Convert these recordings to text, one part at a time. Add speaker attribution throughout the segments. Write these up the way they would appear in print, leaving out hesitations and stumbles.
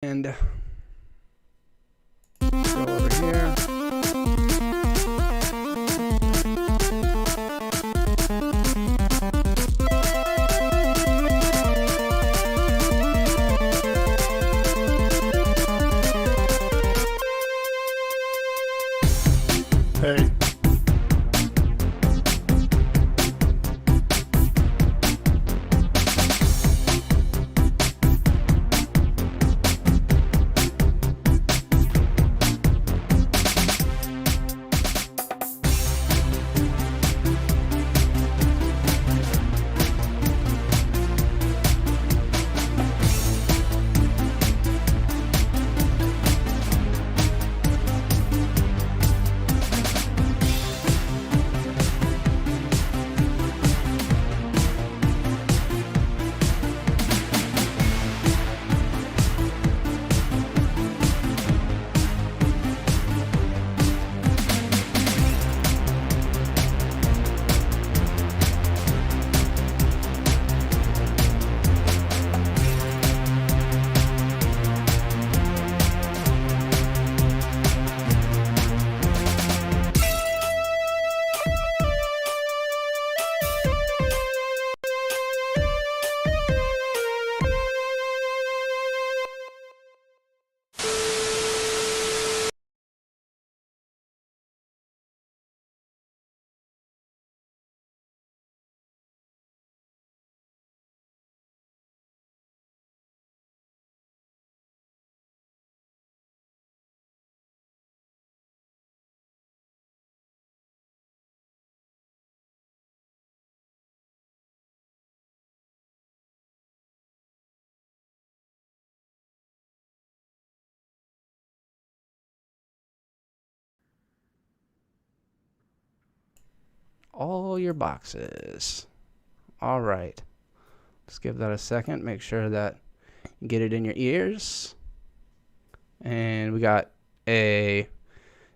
Speaker 1: And go over here.
Speaker 2: Hey.
Speaker 1: All your boxes. All right. Let's give that a second. Make sure that you get it in your ears. And we got a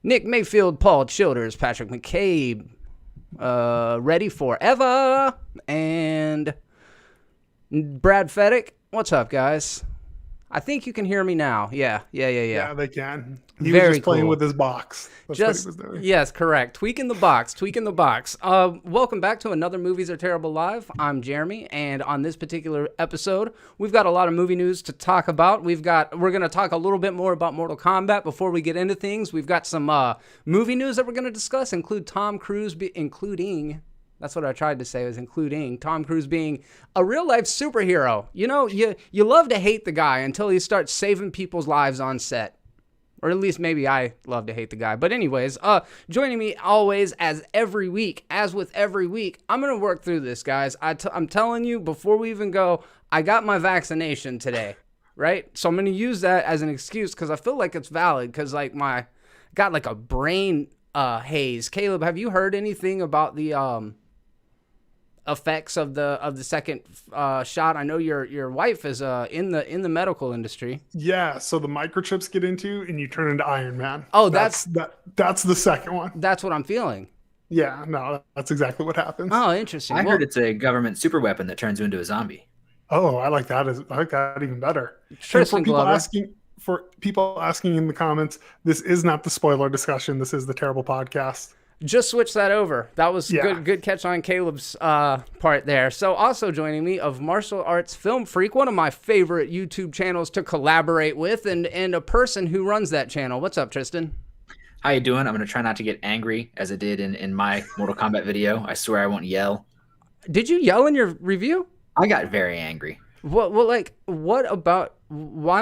Speaker 1: Nick Mayfield, Paul Childers, Patrick McCabe, Ready Forever, and Brad Feddick. What's up, guys? I think you can hear me now. Yeah.
Speaker 2: Yeah, they can. He
Speaker 1: Very
Speaker 2: was just playing
Speaker 1: cool.
Speaker 2: with his box. That's what he was doing.
Speaker 1: Yes, correct. Tweaking the box. Welcome back to another Movies Are Terrible Live. I'm Jeremy, and on this particular episode, we've got a lot of movie news to talk about. We're going to talk a little bit more about Mortal Kombat before we get into things. We've got some movie news that we're going to discuss, including Tom Cruise being a real life superhero. You know, you love to hate the guy until he starts saving people's lives on set. Or at least maybe I love to hate the guy. But anyways, joining me always as with every week, I'm going to work through this, guys. I'm telling you, before we even go, I got my vaccination today, right? So I'm going to use that as an excuse because I feel like it's valid because got like a brain haze. Caleb, have you heard anything about the effects of the second shot? I know your wife is in the medical industry.
Speaker 2: Yeah, so the microchips get into and you turn into Iron Man.
Speaker 1: Oh,
Speaker 2: that's the second one.
Speaker 1: That's what I'm feeling.
Speaker 2: Yeah, no, that's exactly what happens.
Speaker 1: Oh, interesting.
Speaker 3: I heard it's a government super weapon that turns you into a zombie.
Speaker 2: Oh, I like that even better.
Speaker 1: Tristan Glover.
Speaker 2: For people asking in the comments, this is not the spoiler discussion. This is the terrible podcast.
Speaker 1: Just switch that over. That was good catch on Caleb's part there. So also joining me of Martial Arts Film Freak, one of my favorite YouTube channels to collaborate with, and a person who runs that channel. What's up, Tristan?
Speaker 3: How you doing? I'm going to try not to get angry as I did in my Mortal Kombat video. I swear I won't yell.
Speaker 1: Did you yell in your review?
Speaker 3: I got very angry.
Speaker 1: Why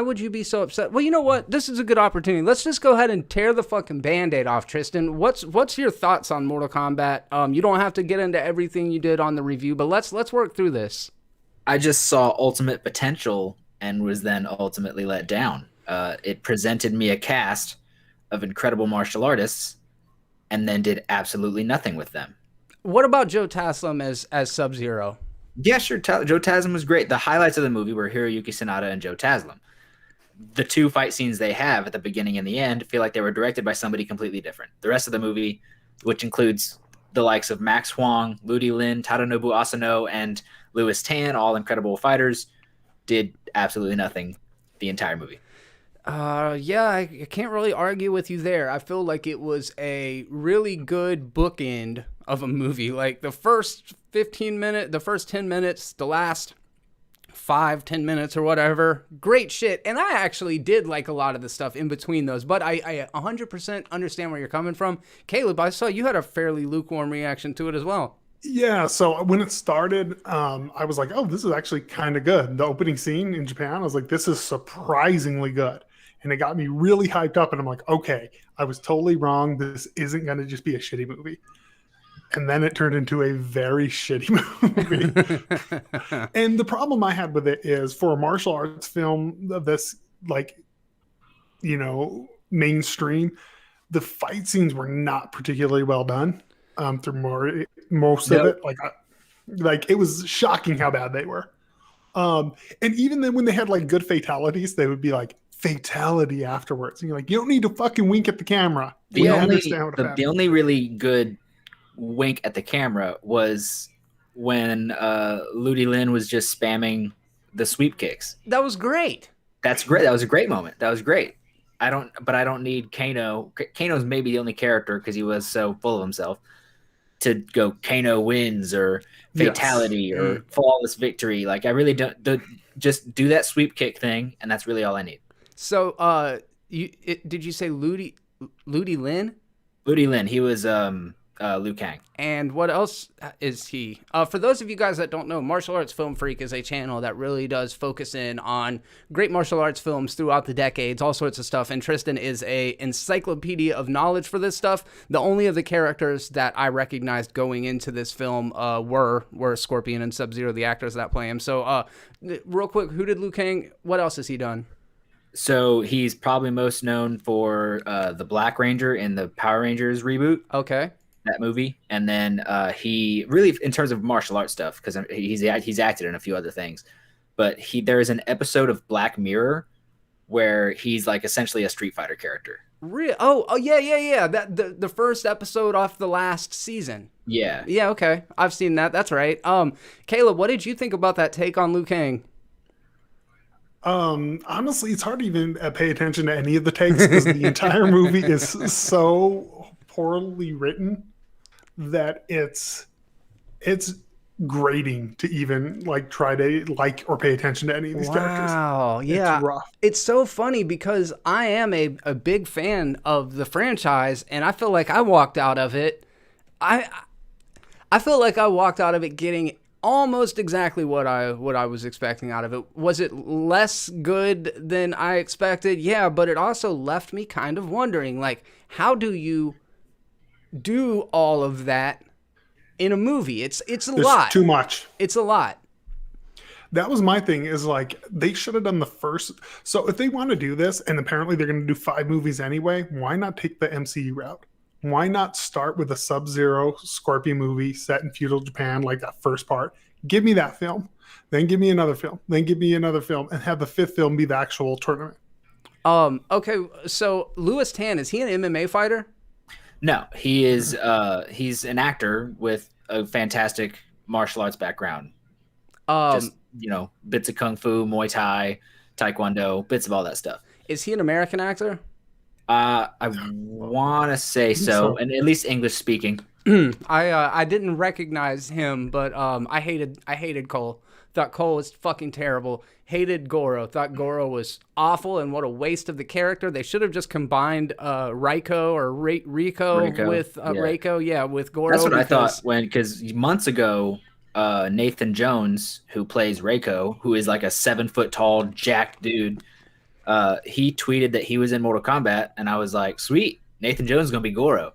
Speaker 1: would you be so upset? Well, you know what? This is a good opportunity. Let's just go ahead and tear the fucking Band-Aid off, Tristan. What's your thoughts on Mortal Kombat? You don't have to get into everything you did on the review, but let's work through this.
Speaker 3: I just saw ultimate potential and was then ultimately let down. It presented me a cast of incredible martial artists and then did absolutely nothing with them.
Speaker 1: What about Joe Taslim as Sub-Zero?
Speaker 3: Yeah, sure. Joe Taslim was great. The highlights of the movie were Hiroyuki Sanada and Joe Taslim. The two fight scenes they have at the beginning and the end feel like they were directed by somebody completely different. The rest of the movie, which includes the likes of Max Huang, Ludi Lin, Tadanobu Asano, and Louis Tan, all incredible fighters, did absolutely nothing the entire movie.
Speaker 1: Yeah, I can't really argue with you there. I feel like it was a really good bookend of a movie. Like the first 15 minutes, the first 10 minutes, the last 5-10 minutes or whatever, great shit. And I actually did like a lot of the stuff in between those, but I 100% understand where you're coming from. Caleb, I saw you had a fairly lukewarm reaction to it as well.
Speaker 2: Yeah, so when it started, I was like, oh, this is actually kind of good. The opening scene in Japan, I was like, this is surprisingly good. And it got me really hyped up. And I'm like, okay, I was totally wrong. This isn't going to just be a shitty movie. And then it turned into a very shitty movie. And the problem I had with it is for a martial arts film of this, like, mainstream, the fight scenes were not particularly well done through most of it. Like it was shocking how bad they were. And even then when they had like good fatalities, they would be like fatality afterwards. And you're like, you don't need to fucking wink at the camera.
Speaker 3: The only really good wink at the camera was when Ludi Lin was just spamming the sweep kicks.
Speaker 1: That was great.
Speaker 3: That's great. That was a great moment. That was great. I don't need Kano. Kano's maybe the only character because he was so full of himself to go Kano wins or fatality or flawless victory. Like I really don't just do that sweep kick thing, and that's really all I need.
Speaker 1: So, did you say Ludi Lin?
Speaker 3: Ludi Lin. He was Liu Kang.
Speaker 1: And what else is he? For those of you guys that don't know, Martial Arts Film Freak is a channel that really does focus in on great martial arts films throughout the decades, all sorts of stuff. And Tristan is a encyclopedia of knowledge for this stuff. The only of the characters that I recognized going into this film were Scorpion and Sub-Zero, the actors that play him. So, real quick, who did Liu Kang? What else has he done?
Speaker 3: So he's probably most known for the Black Ranger in the Power Rangers reboot.
Speaker 1: Okay.
Speaker 3: That movie, and then he really, in terms of martial arts stuff, because he's acted in a few other things, but there is an episode of Black Mirror where he's like essentially a Street Fighter character.
Speaker 1: Real? Oh yeah. That the first episode off the last season.
Speaker 3: Yeah.
Speaker 1: Yeah. Okay, I've seen that. That's right. Caleb, what did you think about that take on Liu Kang?
Speaker 2: Honestly, it's hard to even pay attention to any of the takes because the entire movie is so poorly written that it's grating to even like try to like or pay attention to any of these characters.
Speaker 1: Wow, yeah.
Speaker 2: It's rough.
Speaker 1: It's so funny because I am a big fan of the franchise, and I feel like I walked out of it. I feel like I walked out of it getting almost exactly what I was expecting out of it. Was it less good than I expected? Yeah, but it also left me kind of wondering, like, how do you do all of that in a movie? It's a lot.
Speaker 2: Too much.
Speaker 1: It's a lot.
Speaker 2: That was my thing, is like they should have done the first. So if they want to do this, and apparently they're going to do 5 movies anyway, why not take the MCU route? Why not start with a Sub-Zero Scorpion movie set in feudal Japan, like that first part? Give me that film, then give me another film, then give me another film, and have the 5th film be the actual tournament.
Speaker 1: Okay, so Louis Tan, is he an MMA fighter?
Speaker 3: No, he is. He's an actor with a fantastic martial arts background. Just bits of kung fu, Muay Thai, Taekwondo, bits of all that stuff.
Speaker 1: Is he an American actor?
Speaker 3: I want to say so, and at least English speaking.
Speaker 1: I didn't recognize him, but I hated Cole. Thought Cole was fucking terrible. Hated Goro. Thought Goro was awful, and what a waste of the character. They should have just combined Rico or Rico with Reiko. Yeah, with Goro.
Speaker 3: That's what I thought because months ago, Nathan Jones, who plays Reiko, who is like a 7-foot tall jacked dude, he tweeted that he was in Mortal Kombat, and I was like, sweet, Nathan Jones is gonna be Goro.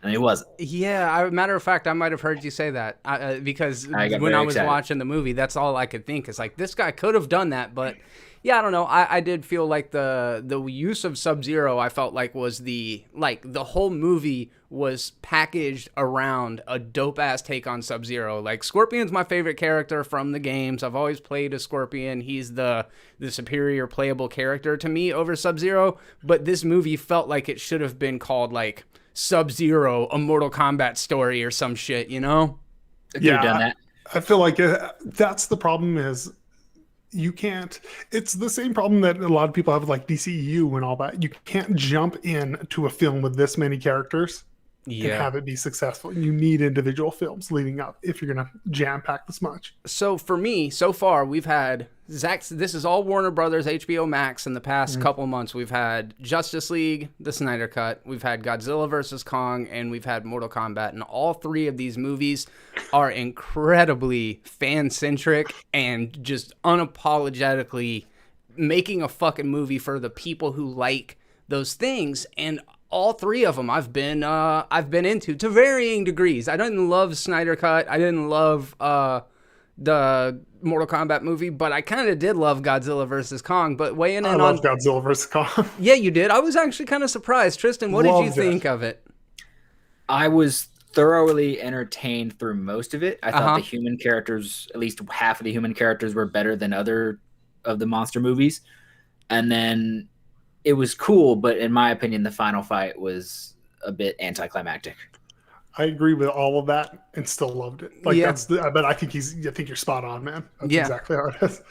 Speaker 3: And he wasn't. Yeah,
Speaker 1: matter of fact, I might have heard you say that because when I was watching the movie, that's all I could think is like, this guy could have done that. But yeah, I don't know. I did feel like the use of Sub-Zero, I felt like was the whole movie was packaged around a dope ass take on Sub-Zero. Like, Scorpion's my favorite character from the games. I've always played as Scorpion. He's the superior playable character to me over Sub-Zero. But this movie felt like it should have been called like Sub-Zero, a Mortal Kombat story or some shit, you know?
Speaker 2: Yeah, done that. I feel like that's the problem is You can't. It's the same problem that a lot of people have with like DCEU and all that. You can't jump in to a film with this many characters and have it be successful. You need individual films leading up if you're gonna jam pack this much.
Speaker 1: So for me, so far, we've had this is all Warner Brothers, HBO Max. In the past couple of months, we've had Justice League, the Snyder Cut, we've had Godzilla vs. Kong, and we've had Mortal Kombat. And all three of these movies are incredibly fan-centric and just unapologetically making a fucking movie for the people who like those things. And all three of them I've been into to varying degrees. I didn't love Snyder Cut. I didn't love the Mortal Kombat movie, but I kind of did love Godzilla vs. Kong. But weighing in
Speaker 2: I love Godzilla vs. Kong.
Speaker 1: Yeah, you did. I was actually kind of surprised. Tristan, what did you think of it?
Speaker 3: I was thoroughly entertained through most of it. I thought the human characters, at least half of the human characters, were better than other of the monster movies. And then it was cool, but in my opinion, the final fight was a bit anticlimactic.
Speaker 2: I agree with all of that and still loved it. Like but I think you're spot on, man. That's exactly how it is.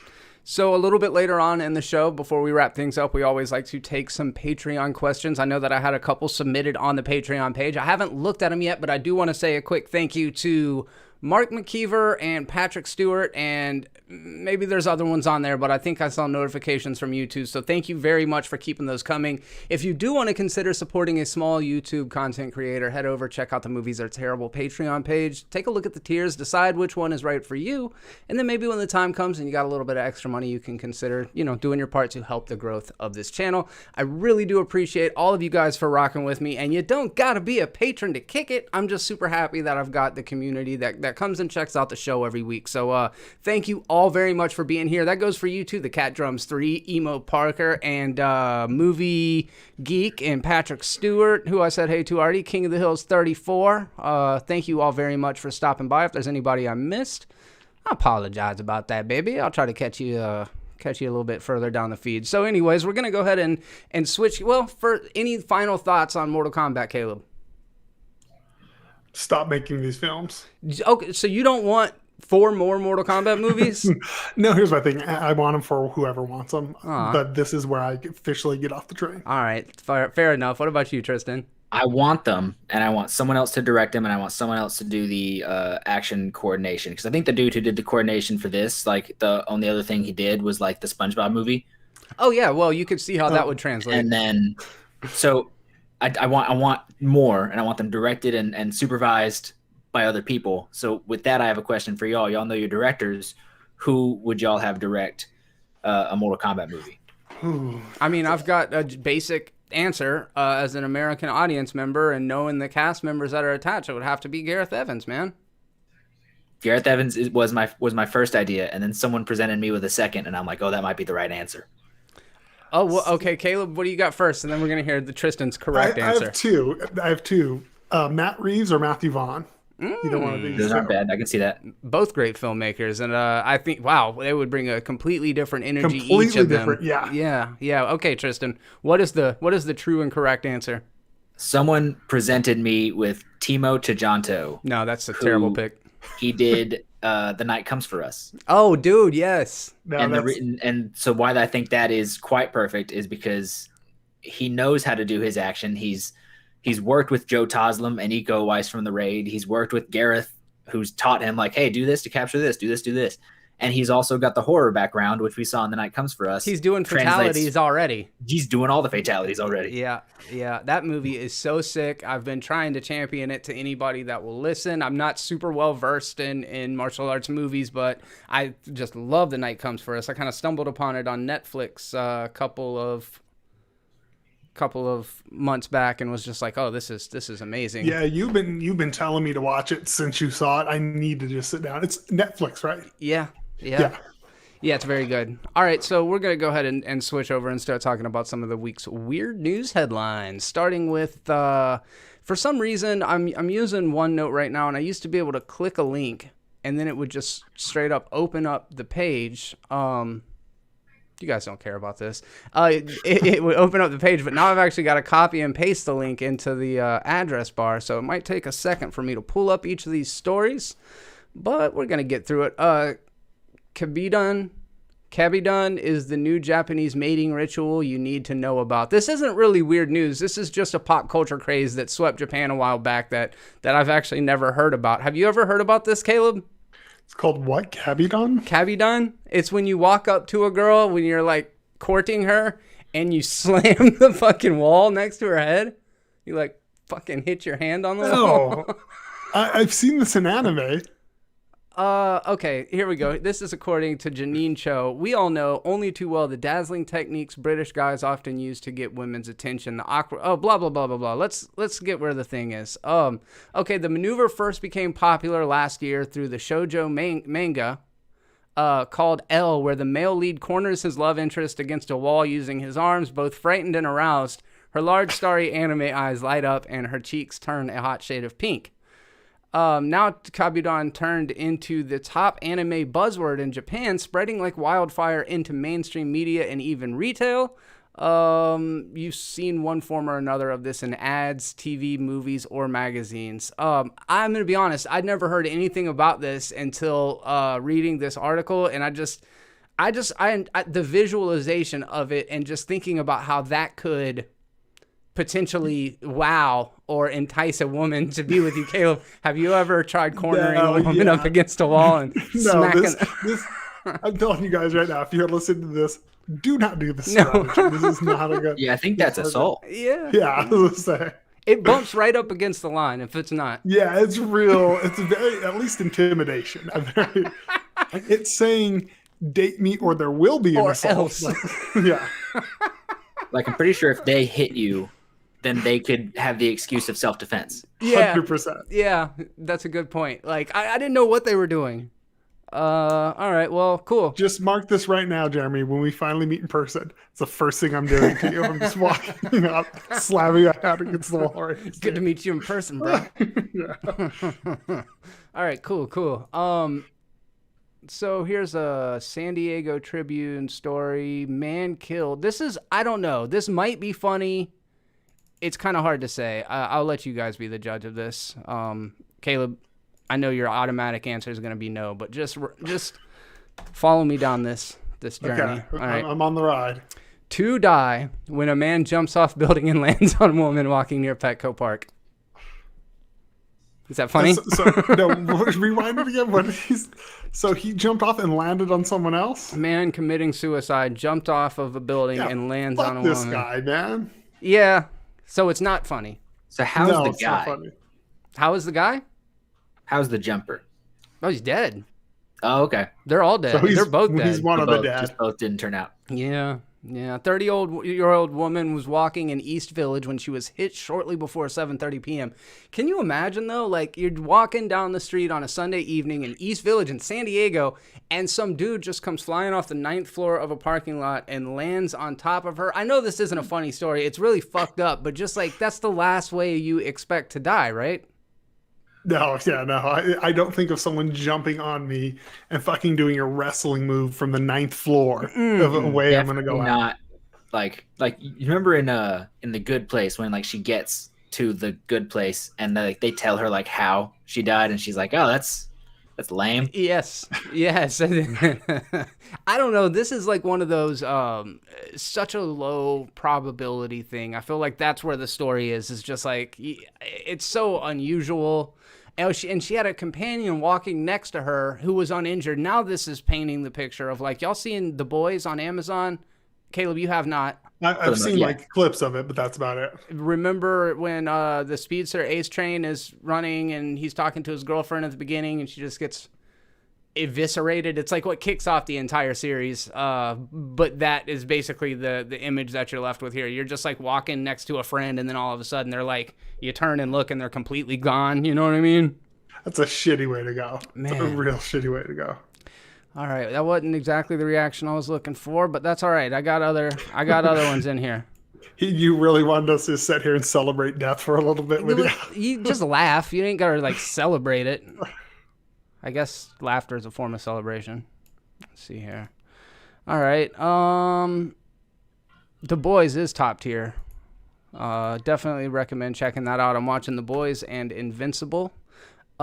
Speaker 1: So a little bit later on in the show, before we wrap things up, we always like to take some Patreon questions. I know that I had a couple submitted on the Patreon page. I haven't looked at them yet, but I do want to say a quick thank you to Mark McKeever and Patrick Stewart, and maybe there's other ones on there, but I think I saw notifications from you too. So thank you very much for keeping those coming. If you do want to consider supporting a small YouTube content creator, head over, check out the Movies Are Terrible Patreon page. Take a look at the tiers, decide which one is right for you, and then maybe when the time comes and you got a little bit of extra money, you can consider, doing your part to help the growth of this channel. I really do appreciate all of you guys for rocking with me, and you don't got to be a patron to kick it. I'm just super happy that I've got the community that comes and checks out the show every week. So thank you all very much for being here. That goes for you too, the Cat Drums 3, Emo Parker, and Movie Geek, and Patrick Stewart, who I said hey to already, King of the Hills 34. Thank you all very much for stopping by. If there's anybody I missed, I apologize about that, baby. I'll try to catch you a little bit further down the feed. So anyways, we're going to go ahead and switch. Well, for any final thoughts on Mortal Kombat, Caleb?
Speaker 2: Stop making these films.
Speaker 1: Okay, so you don't want 4 more Mortal Kombat movies?
Speaker 2: No, here's my thing. I want them for whoever wants them. But this is where I officially get off the train.
Speaker 1: All right, fair enough. What about you, Tristan?
Speaker 3: I want them, and I want someone else to direct them, and I want someone else to do the action coordination. Because I think the dude who did the coordination for this, like the only other thing he did was like the SpongeBob movie.
Speaker 1: Oh yeah, well you could see how that would translate.
Speaker 3: And then, so I want more, and I want them directed and supervised by other people. So with that, I have a question for y'all. Y'all know your directors. Who would y'all have direct a Mortal Kombat movie?
Speaker 1: I mean, I've got a basic answer as an American audience member, and knowing the cast members that are attached, it would have to be Gareth Evans, man.
Speaker 3: Gareth Evans was my first idea, and then someone presented me with a second, and I'm like, oh, that might be the right answer.
Speaker 1: Oh, well, okay, Caleb, what do you got first? And then we're going to hear the Tristan's correct answer.
Speaker 2: I have two. Matt Reeves or Matthew Vaughn. Either one of these.
Speaker 3: Those aren't bad. I can see that.
Speaker 1: Both great filmmakers. And I think, wow, they would bring a completely different energy
Speaker 2: completely
Speaker 1: each of
Speaker 2: different,
Speaker 1: them. Yeah. Okay, Tristan, what is the true and correct answer?
Speaker 3: Someone presented me with Timo Tjahjanto.
Speaker 1: No, that's a terrible pick.
Speaker 3: He did The Night Comes For Us.
Speaker 1: Oh, dude, yes.
Speaker 2: No,
Speaker 3: and so why I think that is quite perfect is because he knows how to do his action. He's worked with Joe Taslim and Iko Uwais from the Raid. He's worked with Gareth, who's taught him like, hey, do this to capture this, do this. And he's also got the horror background, which we saw in The Night Comes For Us.
Speaker 1: He's doing fatalities already.
Speaker 3: He's doing all the fatalities already.
Speaker 1: Yeah. That movie is so sick. I've been trying to champion it to anybody that will listen. I'm not super well versed in martial arts movies, but I just love The Night Comes For Us. I kind of stumbled upon it on Netflix a couple of months back and was just like, oh, this is amazing.
Speaker 2: Yeah, you've been telling me to watch it since you saw it. I need to just sit down. It's Netflix, right?
Speaker 1: Yeah, it's very good. All right, so we're going to go ahead and switch over and start talking about some of the week's weird news headlines, starting with, for some reason, I'm using OneNote right now, and I used to be able to click a link, and then it would just straight up open up the page. You guys don't care about this. It would open up the page, but now I've actually got to copy and paste the link into the address bar, so it might take a second for me to pull up each of these stories, but we're going to get through it. Kabidon Kabidon is the new Japanese mating ritual you need to know about. This isn't really weird news. This is just a pop culture craze that swept Japan a while back that I've actually never heard about. Have you ever heard about this, Caleb?
Speaker 2: It's called what? Kabidon?
Speaker 1: Kabidon? It's when you walk up to a girl when you're like courting her and you slam the fucking wall next to her head. You like fucking hit your hand on the wall.
Speaker 2: Oh, I've seen this in anime.
Speaker 1: Okay, here we go. This is according to Janine Cho. We all know only too well the dazzling techniques British guys often use to get women's attention. The awkward, blah blah blah blah blah. Let's get where the thing is. Okay, the maneuver first became popular last year through the shoujo manga, called L, where the male lead corners his love interest against a wall using his arms. Both frightened and aroused, her large starry anime eyes light up and her cheeks turn a hot shade of pink. Now Kabidon turned into the top anime buzzword in Japan, spreading like wildfire into mainstream media and even retail. You've seen one form or another of this in ads, TV, movies, or magazines. I'm going to be honest, I'd never heard anything about this until reading this article, and I the visualization of it and just thinking about how that could potentially wow or entice a woman to be with you. Caleb, have you ever tried cornering a woman up against a wall and smacking?
Speaker 2: This, I'm telling you guys right now, if you're listening to this, do not do this. No. This is not a good.
Speaker 3: Yeah, I think that's assault.
Speaker 1: Yeah.
Speaker 2: Yeah, I was gonna say.
Speaker 1: It bumps right up against the line if it's not.
Speaker 2: Yeah, it's real. It's very, at least intimidation. It's saying date me or there will be an assault. Yeah.
Speaker 3: Like, I'm pretty sure if they hit you, then they could have the excuse of self-defense.
Speaker 1: Yeah,
Speaker 2: 100%.
Speaker 1: Yeah, that's a good point. Like, I didn't know what they were doing. All right, well, cool.
Speaker 2: Just mark this right now, Jeremy. When we finally meet in person, it's the first thing I'm doing to you. I'm just walking up, slamming my head against the wall. Right,
Speaker 1: good to meet you in person, bro.
Speaker 2: Yeah.
Speaker 1: All right, cool. So here's a San Diego Tribune story. Man killed. This is, I don't know. This might be funny. It's kind of hard to say. I'll let you guys be the judge of this. Caleb, I know your automatic answer is going to be no, but just follow me down this journey.
Speaker 2: Okay,
Speaker 1: all right.
Speaker 2: I'm on the ride.
Speaker 1: 2 die when a man jumps off building and lands on a woman walking near Petco Park. Is that funny?
Speaker 2: No, rewind it again. So he jumped off and landed on someone else?
Speaker 1: Man committing suicide jumped off of a building and lands on a woman.
Speaker 2: Fuck this guy, man.
Speaker 1: Yeah. So it's not funny.
Speaker 3: So how's the
Speaker 2: it's not
Speaker 3: guy?
Speaker 2: funny.
Speaker 1: How is the guy?
Speaker 3: How's the jumper?
Speaker 1: Oh, he's dead.
Speaker 3: Oh, okay.
Speaker 1: They're all dead.
Speaker 2: So
Speaker 1: They're both dead.
Speaker 2: He's one of the dead.
Speaker 3: Just both didn't turn out.
Speaker 1: Yeah. 30-year-old woman was walking in East Village when she was hit shortly before 7:30 p.m. Can you imagine, though? Like, you're walking down the street on a Sunday evening in East Village in San Diego, and some dude just comes flying off the 9th floor of a parking lot and lands on top of her. I know this isn't a funny story. It's really fucked up, but just, like, that's the last way you expect to die, right?
Speaker 2: No. I don't think of someone jumping on me and fucking doing a wrestling move from the 9th floor of a way I'm gonna go out.
Speaker 3: Not like you remember in The Good Place when like she gets to the good place and they tell her like how she died and she's like, oh, that's lame.
Speaker 1: Yes. I don't know. This is like one of those such a low probability thing. I feel like that's where the story is just like it's so unusual. And she had a companion walking next to her who was uninjured. Now this is painting the picture of like, y'all seen The Boys on Amazon? Caleb, you have not.
Speaker 2: I've seen like clips of it, but that's about it.
Speaker 1: Remember when the Speedster Ace Train is running and he's talking to his girlfriend at the beginning and she just gets eviscerated? It's like what kicks off the entire series. But that is basically the image that you're left with here. You're just like walking next to a friend and then all of a sudden they're like, you turn and look and they're completely gone. You know what I mean?
Speaker 2: That's a shitty way to go. Man. It's a real shitty way to go.
Speaker 1: All right, that wasn't exactly the reaction I was looking for, but that's all right. I got other ones in here.
Speaker 2: You really wanted us to sit here and celebrate death for a little bit with you?
Speaker 1: You just laugh. You ain't got to like celebrate it. I guess laughter is a form of celebration. Let's see here. All right. The Boys is top tier. Definitely recommend checking that out. I'm watching The Boys and Invincible.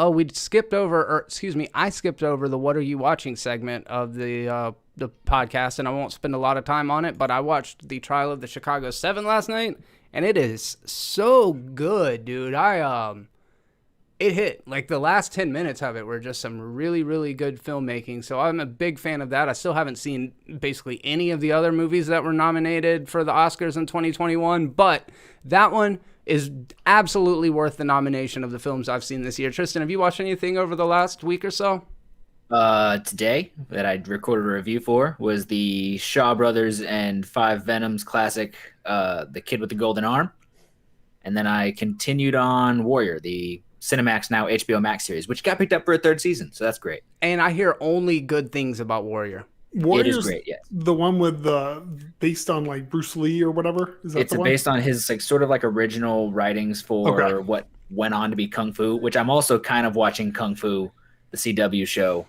Speaker 1: Oh, I skipped over the What Are You Watching segment of the the podcast, and I won't spend a lot of time on it, but I watched the trial of the Chicago 7 last night, and it is so good, dude. It hit. Like, the last 10 minutes of it were just some really, really good filmmaking. So I'm a big fan of that. I still haven't seen basically any of the other movies that were nominated for the Oscars in 2021, but that one is absolutely worth the nomination of the films I've seen this year. Tristan, have you watched anything over the last week or so?
Speaker 3: Today that I recorded a review for was the Shaw Brothers and Five Venoms classic, The Kid with the Golden Arm. And then I continued on Warrior, the Cinemax, now HBO Max series, which got picked up for a 3rd season. So that's great.
Speaker 1: And I hear only good things about Warrior.
Speaker 2: Warrior's
Speaker 3: it is great, yes.
Speaker 2: The one with based on like Bruce Lee or whatever. Is that
Speaker 3: it's
Speaker 2: the one?
Speaker 3: Based on his like sort of like original writings for what went on to be Kung Fu, which I'm also kind of watching Kung Fu, the CW show.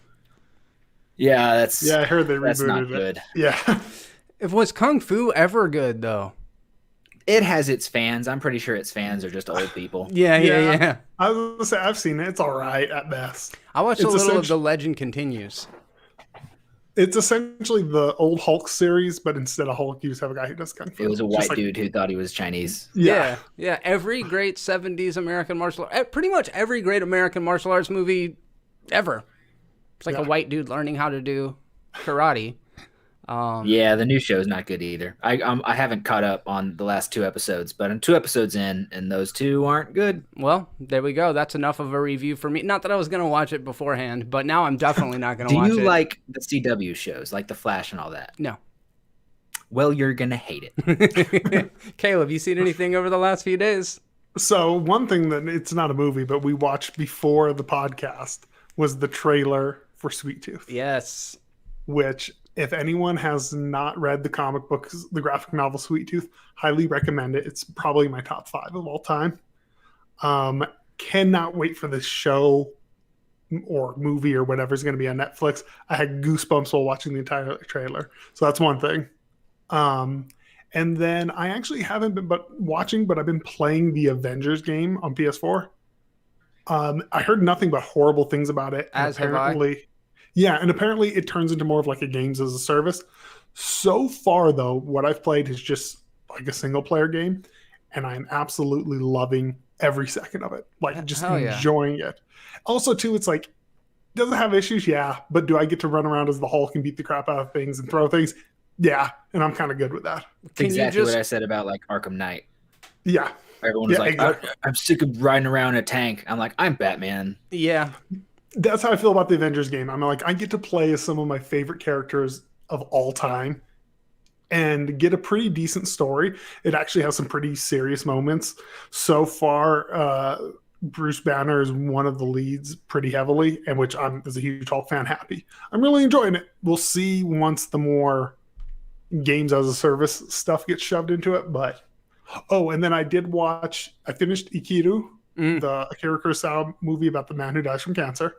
Speaker 3: Yeah,
Speaker 2: I heard they rebooted
Speaker 3: that's not good.
Speaker 2: Yeah.
Speaker 1: Was Kung Fu ever good though?
Speaker 3: It has its fans. I'm pretty sure its fans are just old people.
Speaker 1: Yeah.
Speaker 2: I was gonna say I've seen it. It's all right at best.
Speaker 1: I watched a little of The Legend Continues.
Speaker 2: It's essentially the old Hulk series, but instead of Hulk, you just have a guy who does Kung Fu.
Speaker 3: It was a white dude who thought he was Chinese.
Speaker 1: Yeah. Every great 70s American martial art, pretty much every great American martial arts movie ever. It's like a white dude learning how to do karate.
Speaker 3: Yeah, the new show is not good either. I haven't caught up on the last 2 episodes, but I'm 2 episodes in, and those 2 aren't good.
Speaker 1: Well, there we go. That's enough of a review for me. Not that I was going to watch it beforehand, but now I'm definitely not going to watch it.
Speaker 3: Do you like the CW shows, like The Flash and all that?
Speaker 1: No.
Speaker 3: Well, you're going to hate it.
Speaker 1: Caleb, have you seen anything over the last few days?
Speaker 2: So one thing that it's not a movie, but we watched before the podcast was the trailer for Sweet Tooth.
Speaker 1: Yes.
Speaker 2: Which, if anyone has not read the comic books, the graphic novel Sweet Tooth, highly recommend it. It's probably my top 5 of all time. Cannot wait for this show or movie or whatever is going to be on Netflix. I had goosebumps while watching the entire trailer. So that's one thing. And then I actually haven't been watching, but I've been playing the Avengers game on PS4. I heard nothing but horrible things about it.
Speaker 1: As have I.
Speaker 2: Yeah, and apparently it turns into more of like a games as a service. So far, though, what I've played is just like a single player game, and I'm absolutely loving every second of it. Like, just enjoying it. Also, too, it's like, does it have issues? Yeah, but do I get to run around as the Hulk and beat the crap out of things and throw things? Yeah, and I'm kind of good with that.
Speaker 3: Exactly what I said about like Arkham Knight.
Speaker 2: Yeah.
Speaker 3: Everyone was like, exactly. I'm sick of riding around in a tank. I'm like, I'm Batman.
Speaker 1: Yeah.
Speaker 2: That's how I feel about the Avengers game. I'm like, I get to play as some of my favorite characters of all time and get a pretty decent story. It actually has some pretty serious moments. So far, Bruce Banner is one of the leads pretty heavily, and which I'm, as a huge Hulk fan, happy. I'm really enjoying it. We'll see once the more games as a service stuff gets shoved into it. But, and then I finished Ikiru, the Akira Kurosawa movie about the man who dies from cancer.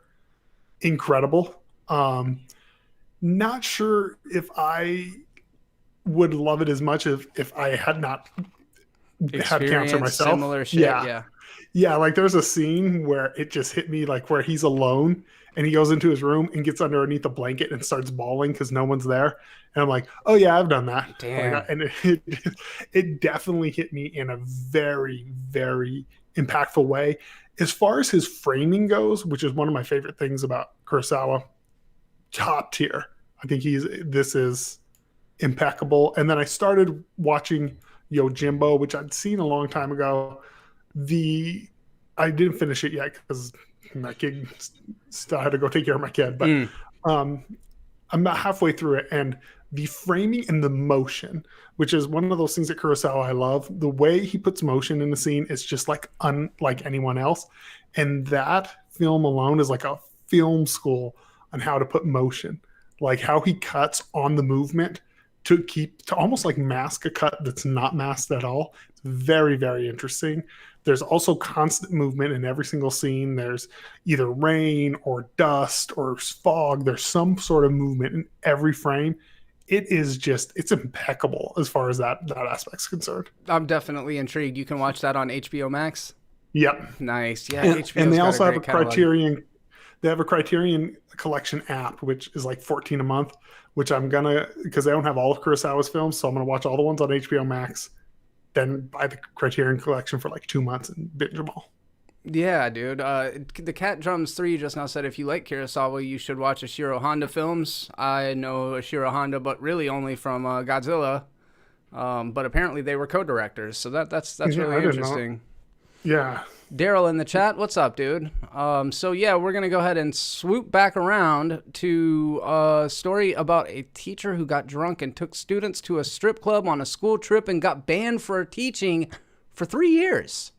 Speaker 2: Incredible. Not sure if I would love it as much if I had not had cancer myself.
Speaker 1: Similar shit,
Speaker 2: yeah. Like there's a scene where it just hit me, like where he's alone and he goes into his room and gets underneath a blanket and starts bawling because no one's there. And I'm like, oh yeah, I've done that.
Speaker 1: Damn.
Speaker 2: And it definitely hit me in a very, very impactful way. As far as his framing goes, which is one of my favorite things about Kurosawa, top tier. I think this is impeccable. And then I started watching Yojimbo, which I'd seen a long time ago. I didn't finish it yet because my kid still had to go take care of my kid. But I'm about halfway through it, and the framing and the motion, which is one of those things that Kurosawa I love. The way he puts motion in the scene is just like unlike anyone else. And that film alone is like a film school on how to put motion, like how he cuts on the movement to almost like mask a cut that's not masked at all. It's very, very interesting. There's also constant movement in every single scene. There's either rain or dust or fog. There's some sort of movement in every frame. It's impeccable as far as that aspect's concerned.
Speaker 1: I'm definitely intrigued. You can watch that on HBO Max?
Speaker 2: Yep.
Speaker 1: Nice. Yeah,
Speaker 2: and they also have a Criterion They have a Criterion Collection app, which is like $14 a month, which I'm gonna, because they don't have all of Kurosawa's films, so I'm gonna watch all the ones on HBO Max, then buy the Criterion Collection for like 2 months and binge them all.
Speaker 1: Yeah, dude. The Cat Drums 3 just now said if you like Kurosawa, you should watch Ishiro Honda films. I know Ishiro Honda, but really only from Godzilla. But apparently they were co-directors, so that's really interesting.
Speaker 2: Yeah.
Speaker 1: Daryl in the chat, what's up, dude? So yeah, we're gonna go ahead and swoop back around to a story about a teacher who got drunk and took students to a strip club on a school trip and got banned for teaching for 3 years.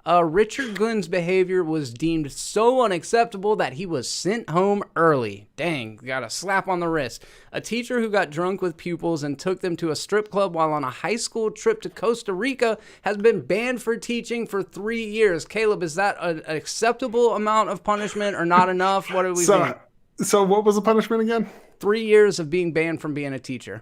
Speaker 1: Richard Glenn's behavior was deemed so unacceptable that he was sent home early. Dang, got a slap on the wrist. A teacher who got drunk with pupils and took them to a strip club while on a high school trip to Costa Rica has been banned for teaching for 3 years. Caleb, is that an acceptable amount of punishment or not enough? What do we think?
Speaker 2: So what was the punishment again?
Speaker 1: 3 years of being banned from being a teacher.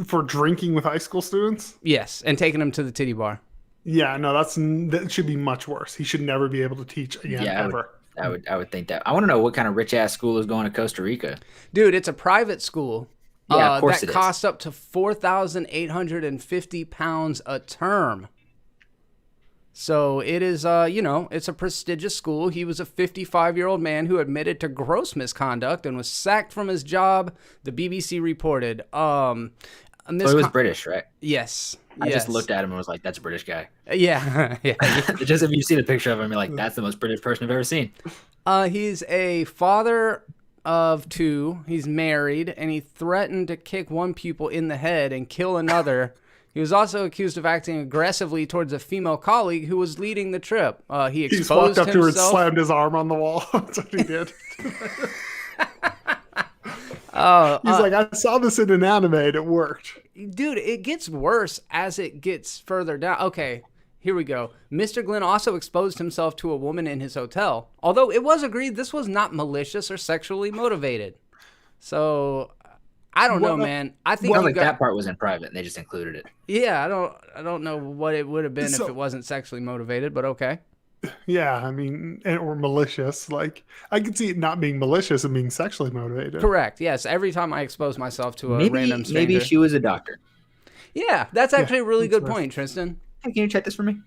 Speaker 2: For drinking with high school students?
Speaker 1: Yes, and taking them to the titty bar.
Speaker 2: Yeah, no, that should be much worse. He should never be able to teach again, ever.
Speaker 3: I would think that. I want to know what kind of rich ass school is going to Costa Rica.
Speaker 1: Dude, it's a private school.
Speaker 3: Yeah, of course
Speaker 1: that
Speaker 3: it
Speaker 1: costs up to £4,850 a term. So it is, it's a prestigious school. He was a 55-year-old man who admitted to gross misconduct and was sacked from his job. The BBC reported.
Speaker 3: So he was British, right?
Speaker 1: Yes.
Speaker 3: I just looked at him and was like, "That's a British guy."
Speaker 1: Yeah, yeah.
Speaker 3: Just if you see the picture of him, you're like, "That's the most British person I've ever seen."
Speaker 1: He's a father of 2. He's married, and he threatened to kick one pupil in the head and kill another. He was also accused of acting aggressively towards a female colleague who was leading the trip. He exposed himself.
Speaker 2: He walked up to her and slammed his arm on the wall. That's what he did. He's like, I saw this in an anime and it worked.
Speaker 1: Dude, it gets worse as it gets further down. Okay, here we go. Mr. Glenn also exposed himself to a woman in his hotel, although it was agreed this was not malicious or sexually motivated. So, I don't know, man. I think
Speaker 3: that part was in private and they just included it.
Speaker 1: Yeah, I don't know what it would have been if it wasn't sexually motivated, but okay.
Speaker 2: Yeah, I mean, or malicious. Like, I could see it not being malicious and being sexually motivated.
Speaker 1: Correct. Yes. Every time I expose myself to a random stranger.
Speaker 3: Maybe she was a doctor.
Speaker 1: Yeah, that's actually a really good point, Tristan.
Speaker 3: Hey, can you check this for me?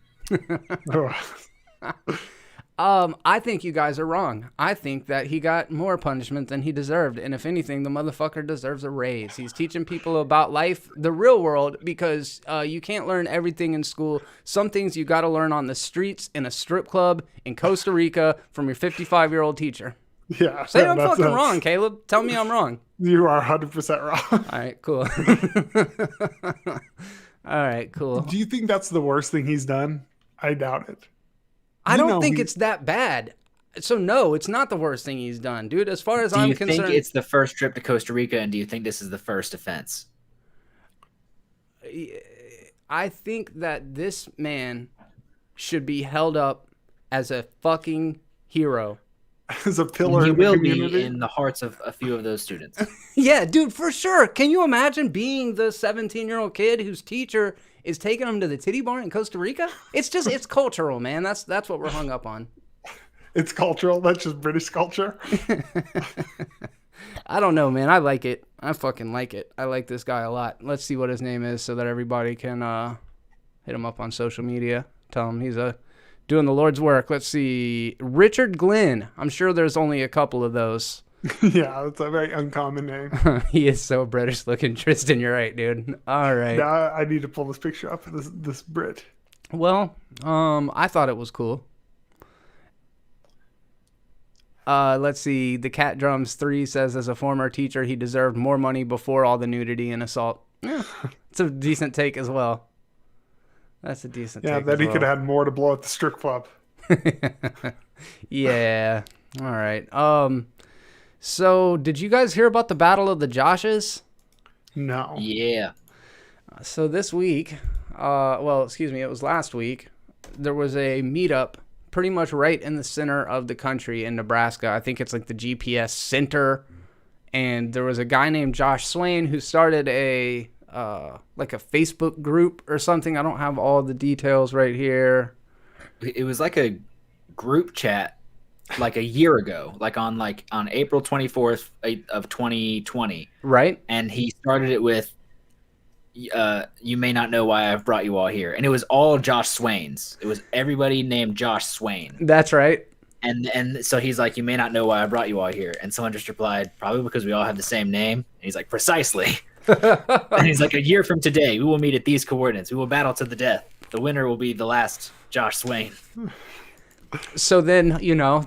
Speaker 1: I think you guys are wrong. I think that he got more punishment than he deserved. And if anything, the motherfucker deserves a raise. He's teaching people about life, the real world, because you can't learn everything in school. Some things you got to learn on the streets, in a strip club, in Costa Rica, from your 55-year-old teacher.
Speaker 2: Yeah.
Speaker 1: Say I'm fucking wrong, Caleb. Tell me I'm wrong.
Speaker 2: You are 100% wrong.
Speaker 1: All right, cool. All right, cool.
Speaker 2: Do you think that's the worst thing he's done? I doubt it.
Speaker 1: I don't think it's that bad. So, no, it's not the worst thing he's done, dude. As far as I'm concerned.
Speaker 3: Do you think it's the first trip to Costa Rica, and do you think this is the first offense?
Speaker 1: I think that this man should be held up as a fucking hero.
Speaker 2: As a pillar
Speaker 3: he
Speaker 2: in the
Speaker 3: will
Speaker 2: community.
Speaker 3: be in the hearts of a few of those students.
Speaker 1: Yeah, dude, for sure. Can you imagine being the 17-year-old kid whose teacher is taking him to the titty bar in Costa Rica? It's cultural, man. That's what we're hung up on.
Speaker 2: It's cultural. That's just British culture.
Speaker 1: I don't know, man. I like it. I fucking like it. I like this guy a lot. Let's see what his name is so that everybody can hit him up on social media. Tell him he's doing the Lord's work. Let's see. Richard Glenn. I'm sure there's only a couple of those.
Speaker 2: Yeah, that's a very uncommon name.
Speaker 1: He is so British looking. Tristan, you're right, dude. All right.
Speaker 2: Now I need to pull this picture up of this Brit.
Speaker 1: Well, I thought it was cool. Let's see. The Cat Drums 3 says, as a former teacher, he deserved more money before all the nudity and assault. Yeah, it's a decent take as well. That's a decent take.
Speaker 2: Yeah, then he could have had more to blow at the strip club.
Speaker 1: Yeah. All right. So did you guys hear about the Battle of the Joshes?
Speaker 2: No.
Speaker 3: Yeah.
Speaker 1: So this week, it was last week, there was a meetup pretty much right in the center of the country in Nebraska. I think it's like the GPS center. And there was a guy named Josh Swain who started a Facebook group or something. I don't have all the details right here.
Speaker 3: It was like a group chat like a year ago, on April 24th of 2020.
Speaker 1: Right?
Speaker 3: And he started it with, you may not know why I've brought you all here. And it was all Josh Swains. It was everybody named Josh Swain.
Speaker 1: That's right.
Speaker 3: And so he's like, you may not know why I brought you all here. And someone just replied, probably because we all have the same name. And he's like, precisely. And he's like, a year from today, we will meet at these coordinates. We will battle to the death. The winner will be the last Josh Swain.
Speaker 1: So then,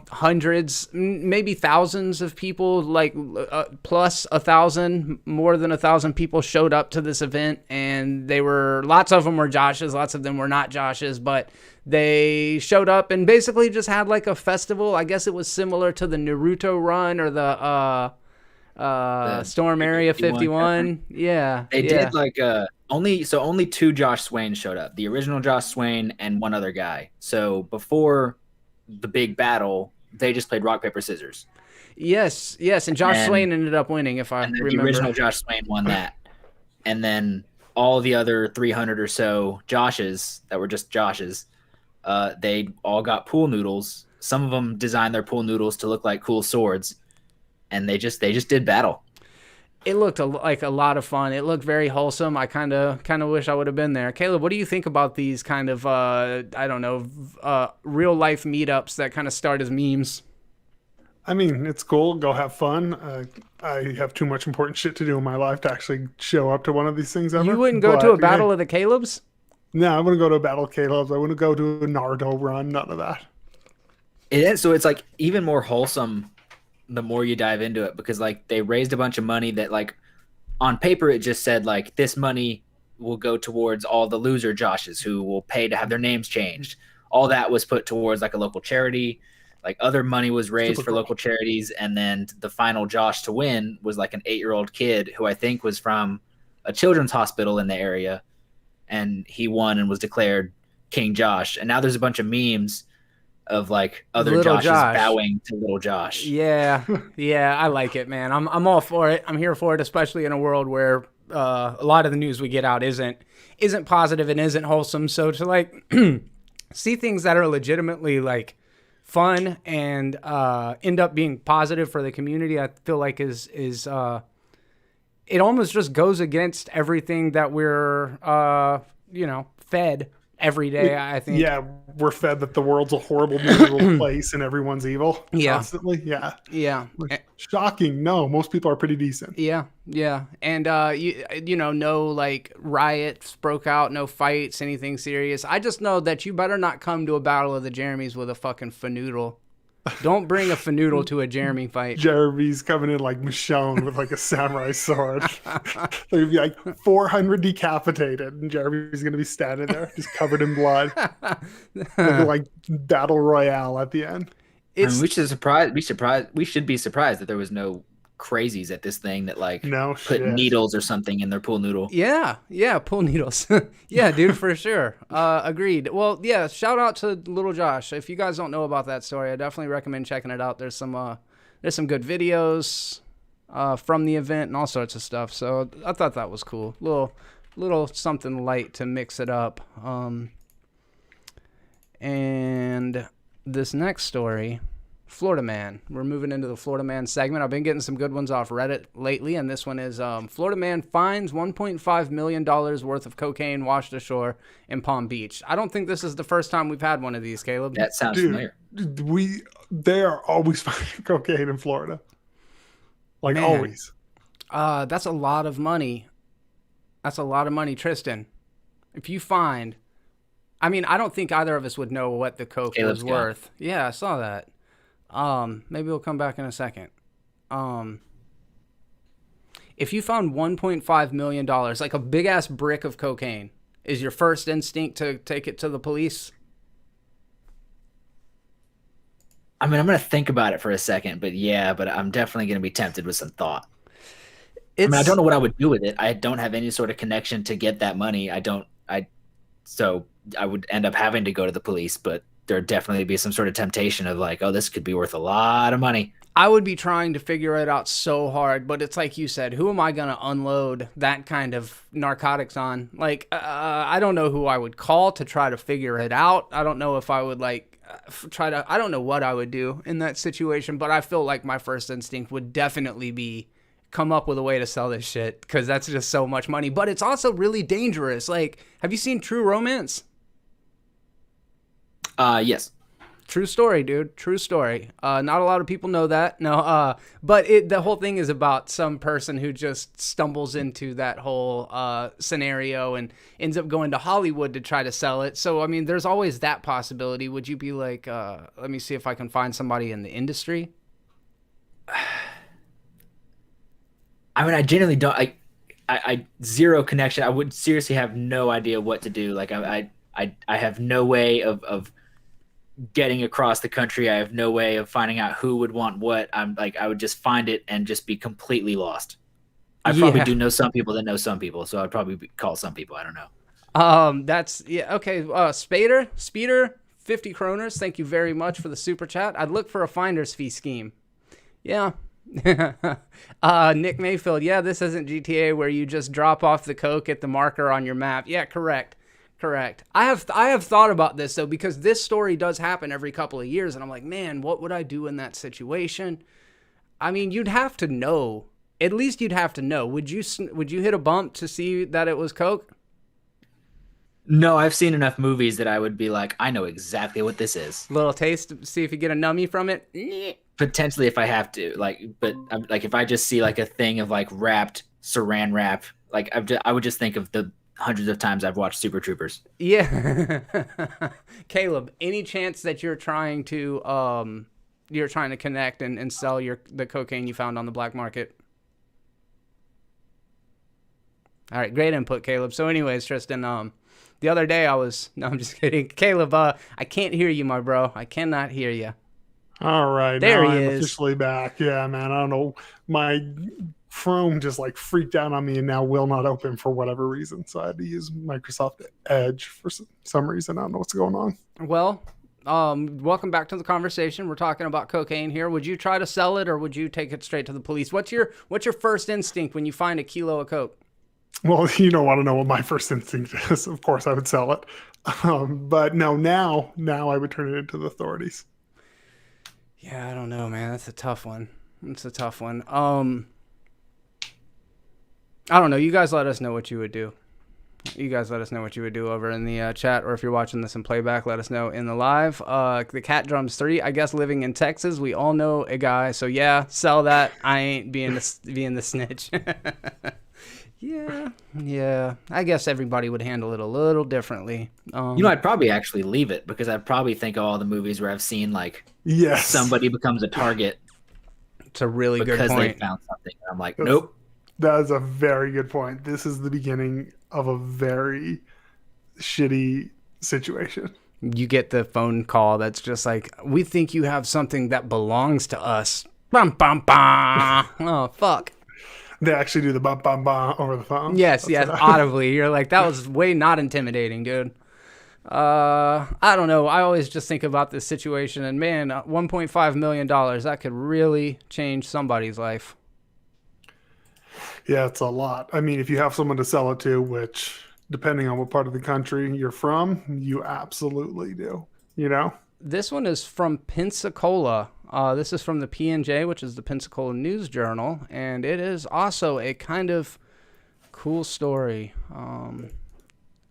Speaker 1: hundreds, maybe thousands of people, like plus 1,000, more than 1,000 people showed up to this event, and lots of them were Josh's, lots of them were not Josh's, but they showed up and basically just had like a festival. I guess it was similar to the Naruto run or the Storm Area 51. Yeah.
Speaker 3: They did like only 2 Josh Swain showed up. The original Josh Swain and one other guy. So before the big battle, they just played rock, paper, scissors.
Speaker 1: Yes, and Josh Swain ended up winning, if I remember.
Speaker 3: The original Josh Swain won that. And then all the other 300 or so Joshes that were just Joshes, they all got pool noodles. Some of them designed their pool noodles to look like cool swords, and they just did battle.
Speaker 1: It looked like a lot of fun. It looked very wholesome. I kind of wish I would have been there. Caleb, what do you think about these kind of real life meetups that kind of start as memes?
Speaker 2: I mean, it's cool. Go have fun. I have too much important shit to do in my life to actually show up to one of these things ever.
Speaker 1: You wouldn't go to a battle of the Calebs?
Speaker 2: No, I wouldn't go to a battle of Calebs. I wouldn't go to a Naruto run. None of that.
Speaker 3: It is. So it's like even more wholesome the more you dive into it, because like they raised a bunch of money that like on paper it just said like this money will go towards all the loser Joshes who will pay to have their names changed. All that was put towards like a local charity. Like other money was raised for local charities, and then the final Josh to win was like an 8-year-old kid who I think was from a children's hospital in the area, and he won and was declared King Josh. And now there's a bunch of memes of like other
Speaker 1: little
Speaker 3: Joshes bowing to little Josh.
Speaker 1: Yeah, I like it, man. I'm all for it. I'm here for it, especially in a world where a lot of the news we get out isn't positive and isn't wholesome. So to like see things that are legitimately like fun and end up being positive for the community, I feel like is it almost just goes against everything that we're fed every day. I think.
Speaker 2: Yeah, we're fed that the world's a horrible, miserable place and everyone's evil constantly. Yeah. Shocking. No, most people are pretty decent.
Speaker 1: Yeah. And no like riots broke out, no fights, anything serious. I just know that you better not come to a battle of the Jeremys with a fucking fanoodle. Don't bring a fanoodle to a Jeremy fight.
Speaker 2: Jeremy's coming in like Michonne with like a samurai sword. There'd be like 400 decapitated, and Jeremy's gonna be standing there, just covered in blood. Like battle royale at the end.
Speaker 3: We should be surprised that there was no crazies at this thing that like put needles or something in their pool noodle.
Speaker 1: Yeah, pool needles. Yeah, dude, for sure. Agreed. Well, yeah, shout out to little Josh. If you guys don't know about that story, I definitely recommend checking it out. There's some good videos from the event and all sorts of stuff. So I thought that was cool. Little something light to mix it up. And this next story, Florida man. We're moving into the Florida man segment. I've been getting some good ones off Reddit lately, and this one is Florida man finds $1.5 million worth of cocaine washed ashore in Palm Beach. I don't think this is the first time we've had one of these, Caleb.
Speaker 3: That sounds familiar.
Speaker 2: They are always finding cocaine in Florida. Like always.
Speaker 1: That's a lot of money. Tristan. If you find... I mean, I don't think either of us would know what the coke was worth. Yeah, I saw that. Maybe we'll come back in a second. If you found $1.5 million, like a big ass brick of cocaine, is your first instinct to take it to the police?
Speaker 3: I mean, I'm going to think about it for a second, but I'm definitely going to be tempted with some thought. I don't know what I would do with it. I don't have any sort of connection to get that money. So I would end up having to go to the police, but there'd definitely be some sort of temptation of like, oh, this could be worth a lot of money.
Speaker 1: I would be trying to figure it out so hard, but it's like you said, who am I going to unload that kind of narcotics on? Like, I don't know who I would call to try to figure it out. I don't know if I would like try to, I don't know what I would do in that situation, but I feel like my first instinct would definitely be come up with a way to sell this shit, because that's just so much money. But it's also really dangerous. Like, have you seen True Romance?
Speaker 3: Yes.
Speaker 1: True story, dude. True story. Not a lot of people know that. No, but the whole thing is about some person who just stumbles into that whole scenario and ends up going to Hollywood to try to sell it. So, I mean, there's always that possibility. Would you be like, let me see if I can find somebody in the industry?
Speaker 3: I mean, I genuinely don't. I zero connection. I would seriously have no idea what to do. Like, I have no way of getting across the country. I have no way of finding out who would want what. I'm like, I would just find it and just be completely lost. I probably do know some people that know some people, so I'd probably call some people. I don't know.
Speaker 1: That's okay. Speeder, 50 kroners. Thank you very much for the super chat. I'd look for a finder's fee scheme. Yeah. Nick Mayfield. Yeah, this isn't GTA where you just drop off the coke at the marker on your map. Yeah, correct. I have thought about this though, because this story does happen every couple of years, and I'm like, man, what would I do in that situation? I mean, you'd have to know. At least you'd have to know. Would you hit a bump to see that it was coke?
Speaker 3: No, I've seen enough movies that I would be like, I know exactly what this is.
Speaker 1: Little taste, see if you get a numbie from it.
Speaker 3: Potentially, if I have to, but if I just see like a thing of like wrapped saran wrap, like I would just think of the hundreds of times I've watched Super Troopers.
Speaker 1: Yeah. Caleb, any chance that you're trying to connect and sell the cocaine you found on the black market? All right, great input, Caleb. So anyways, Tristan, the other day no, I'm just kidding. Caleb, I can't hear you, my bro. I cannot hear you.
Speaker 2: All right.
Speaker 1: There
Speaker 2: now
Speaker 1: he
Speaker 2: I'm
Speaker 1: is.
Speaker 2: officially back. Yeah, man. I don't know. My Chrome just like freaked out on me and now will not open for whatever reason. So I had to use Microsoft Edge for some reason. I don't know what's going on.
Speaker 1: Well, welcome back to the conversation. We're talking about cocaine here. Would you try to sell it, or would you take it straight to the police? What's your first instinct when you find a kilo of coke?
Speaker 2: Well, you don't want to know what my first instinct is. Of course, I would sell it. But no, now I would turn it into the authorities.
Speaker 1: Yeah, I don't know, man. That's a tough one. I don't know. You guys let us know what you would do. Over in the chat, or if you're watching this in playback, let us know in the live. The Cat Drums 3, I guess, living in Texas. We all know a guy, so yeah, sell that. I ain't being the snitch. Yeah. I guess everybody would handle it a little differently.
Speaker 3: I'd probably actually leave it, because I probably think of all the movies where I've seen like somebody becomes a target.
Speaker 1: It's a really good point.
Speaker 3: Because they found something. I'm like, nope.
Speaker 2: That is a very good point. This is the beginning of a very shitty situation.
Speaker 1: You get the phone call that's just like, we think you have something that belongs to us. Bum, bum, bum. Oh, fuck.
Speaker 2: They actually do the bum, bum, bum over the phone.
Speaker 1: Yes, audibly. You're like, that was way not intimidating, dude. I don't know. I always just think about this situation, and man, $1.5 million, that could really change somebody's life.
Speaker 2: Yeah, it's a lot. I mean, if you have someone to sell it to, which depending on what part of the country you're from, you absolutely do, you know?
Speaker 1: This one is from Pensacola. This is from the PNJ, which is the Pensacola News Journal, and it is also a kind of cool story.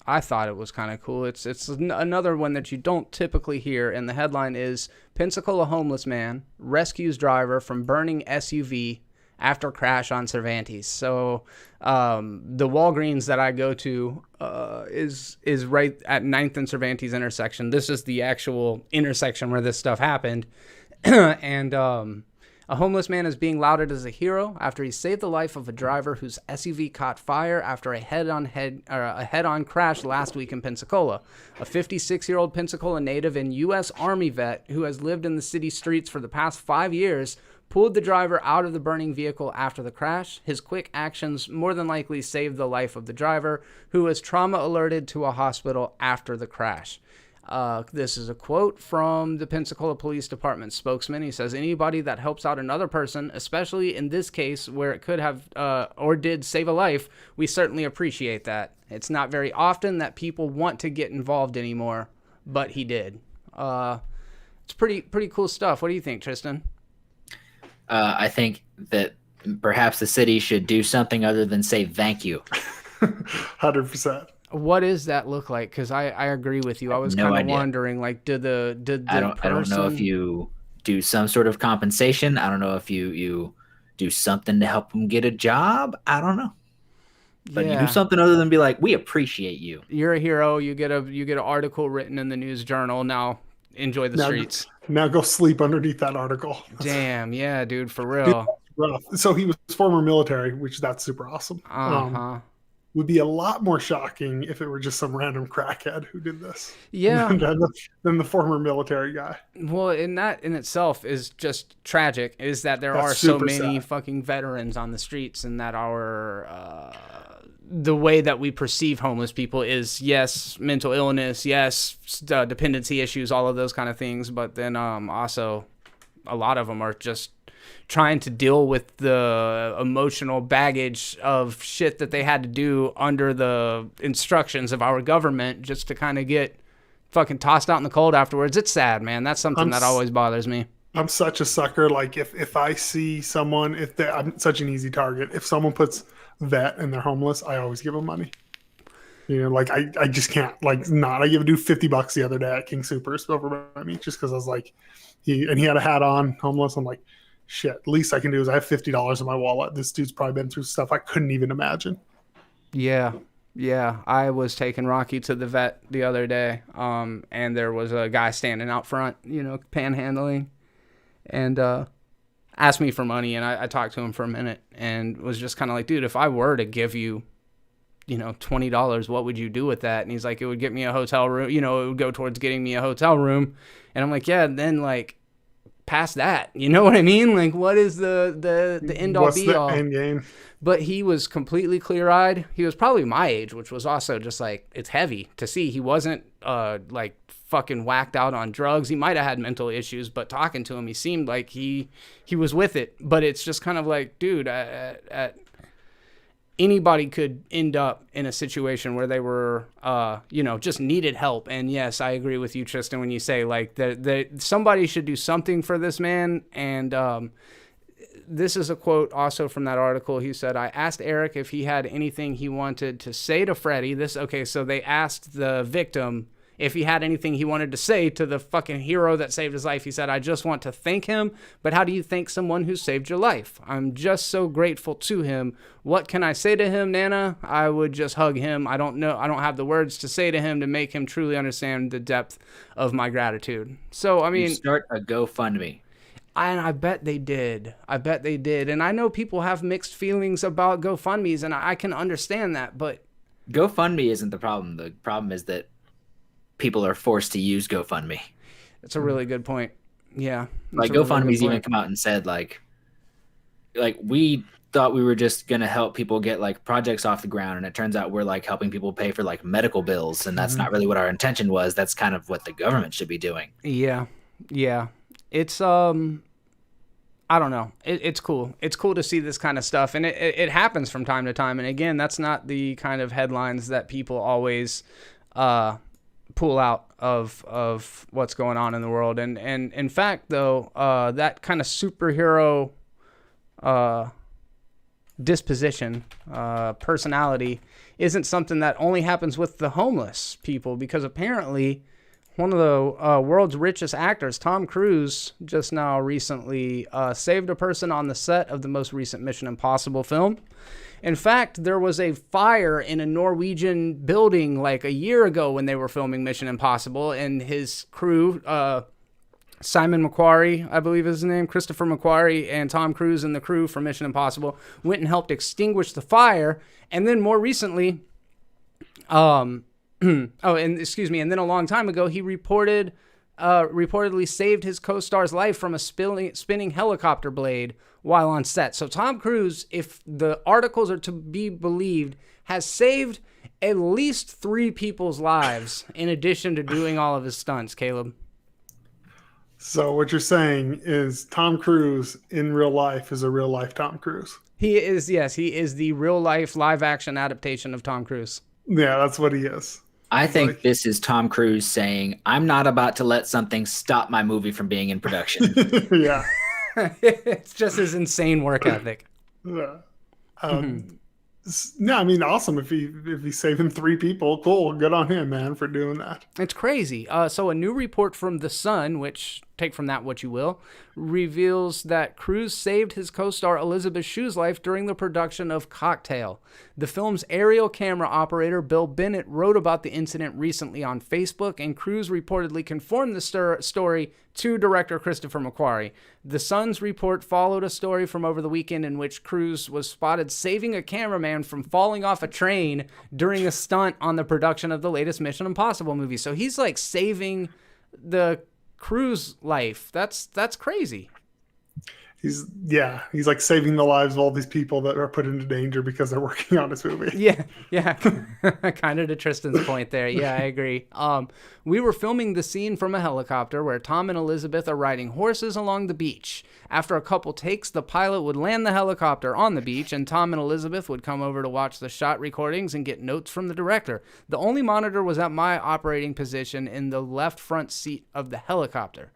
Speaker 1: I thought it was kind of cool. It's another one that you don't typically hear, and the headline is Pensacola homeless man rescues driver from burning SUV after crash on Cervantes. So the Walgreens that I go to is right at 9th and Cervantes intersection. This is the actual intersection where this stuff happened. And a homeless man is being lauded as a hero after he saved the life of a driver whose SUV caught fire after a head-on crash last week in Pensacola. A 56-year-old Pensacola native and U.S. Army vet who has lived in the city streets for the past 5 years pulled the driver out of the burning vehicle after the crash. His quick actions more than likely saved the life of the driver, who was trauma alerted to a hospital after the crash. This is a quote from the Pensacola Police Department spokesman. He says, anybody that helps out another person, especially in this case where it could have or did save a life, we certainly appreciate that. It's not very often that people want to get involved anymore, but he did. It's pretty cool stuff. What do you think, Tristan?
Speaker 3: I think that perhaps the city should do something other than say thank you.
Speaker 2: 100%.
Speaker 1: What does that look like? Because I agree with you. I was
Speaker 3: no
Speaker 1: kind of
Speaker 3: idea.
Speaker 1: wondering, like, did the
Speaker 3: I don't know if you do some sort of compensation. I don't know if you do something to help them get a job. I don't know. But you do something other than be like, we appreciate you.
Speaker 1: You're a hero. You get an article written in the news journal. Now enjoy the streets.
Speaker 2: Now go sleep underneath that article.
Speaker 1: Damn, yeah, dude, for real.
Speaker 2: Rough. So he was former military, which that's super awesome. Would be a lot more shocking if it were just some random crackhead who did this.
Speaker 1: Yeah.
Speaker 2: Than the former military guy.
Speaker 1: Well, and that in itself is just tragic, is that there are so many fucking veterans on the streets, and that our the way that we perceive homeless people is, yes, mental illness, yes, dependency issues, all of those kind of things, but then also a lot of them are just trying to deal with the emotional baggage of shit that they had to do under the instructions of our government just to kind of get fucking tossed out in the cold afterwards. It's sad, man. That's something that always bothers me.
Speaker 2: I'm such a sucker. Like if I see someone, I'm such an easy target. If someone puts vet and they're homeless, I always give them money. You know, like I just can't I gave a dude $50 the other day at King Soopers over by me just because I was like, he had a hat on, homeless. I'm like, shit, the least I can do is I have $50 in my wallet. This dude's probably been through stuff I couldn't even imagine.
Speaker 1: Yeah. I was taking Rocky to the vet the other day, and there was a guy standing out front, panhandling, and asked me for money, and I talked to him for a minute and was just kind of like, dude, if I were to give you, $20, what would you do with that? And he's like, it would get me a hotel room, it would go towards getting me a hotel room. And I'm like, yeah, then like, past that, you know what I mean? Like, what is the end all be all?
Speaker 2: What's the end game?
Speaker 1: But he was completely clear-eyed. He was probably my age, which was also just like, it's heavy to see. He wasn't like fucking whacked out on drugs. He might have had mental issues, but talking to him, he seemed like he was with it. But it's just kind of like, dude, anybody could end up in a situation where they were, just needed help. And yes, I agree with you, Tristan, when you say like somebody should do something for this man. And this is a quote also from that article. He said, I asked Erik if he had anything he wanted to say to Freddie. So they asked the victim if he had anything he wanted to say to the fucking hero that saved his life. He said, I just want to thank him. But how do you thank someone who saved your life? I'm just so grateful to him. What can I say to him, Nana? I would just hug him. I don't know. I don't have the words to say to him to make him truly understand the depth of my gratitude. So, I mean,
Speaker 3: you start a GoFundMe.
Speaker 1: I bet they did. And I know people have mixed feelings about GoFundMes, and I can understand that. But
Speaker 3: GoFundMe isn't the problem. The problem is that people are forced to use GoFundMe.
Speaker 1: That's a really good point. Yeah.
Speaker 3: Like GoFundMe's even come out and said like we thought we were just going to help people get like projects off the ground. And it turns out we're like helping people pay for like medical bills. And that's not really what our intention was. That's kind of what the government should be doing.
Speaker 1: Yeah. It's, I don't know. It's cool. It's cool to see this kind of stuff. And it happens from time to time. And again, that's not the kind of headlines that people always, pull out of what's going on in the world. And in fact, though, that kind of superhero disposition, personality, isn't something that only happens with the homeless people, because apparently one of the world's richest actors, Tom Cruise, just now recently saved a person on the set of the most recent Mission Impossible film. In fact, there was a fire in a Norwegian building like a year ago when they were filming Mission Impossible, and his crew, Simon McQuarrie, I believe is his name, Christopher McQuarrie, and Tom Cruise and the crew from Mission Impossible went and helped extinguish the fire. And then more recently, and then a long time ago, he reportedly saved his co-star's life from a spinning helicopter blade while on set. So Tom Cruise, if the articles are to be believed, has saved at least 3 people's lives in addition to doing all of his stunts, Caleb.
Speaker 2: So what you're saying is Tom Cruise in real life is a real life Tom Cruise.
Speaker 1: He is, yes. He is the real life live action adaptation of Tom Cruise.
Speaker 2: Yeah, that's what he is.
Speaker 3: I think this is Tom Cruise saying, I'm not about to let something stop my movie from being in production.
Speaker 2: Yeah.
Speaker 1: It's just his insane work ethic.
Speaker 2: Yeah. No, I mean, awesome. If he's saving 3 people, cool. Good on him, man, for doing that.
Speaker 1: It's crazy. So a new report from The Sun, which take from that what you will, reveals that Cruise saved his co-star Elizabeth Shue's life during the production of Cocktail. The film's aerial camera operator, Bill Bennett, wrote about the incident recently on Facebook, and Cruise reportedly confirmed the story to director Christopher McQuarrie. The Sun's report followed a story from over the weekend in which Cruise was spotted saving a cameraman from falling off a train during a stunt on the production of the latest Mission Impossible movie. So he's like saving the Cruise life. That's crazy.
Speaker 2: He's like saving the lives of all these people that are put into danger because they're working on this movie.
Speaker 1: Yeah. Kind of to Tristan's point there. Yeah, I agree. We were filming the scene from a helicopter where Tom and Elizabeth are riding horses along the beach. After a couple takes, the pilot would land the helicopter on the beach, and Tom and Elizabeth would come over to watch the shot recordings and get notes from the director. The only monitor was at my operating position in the left front seat of the helicopter.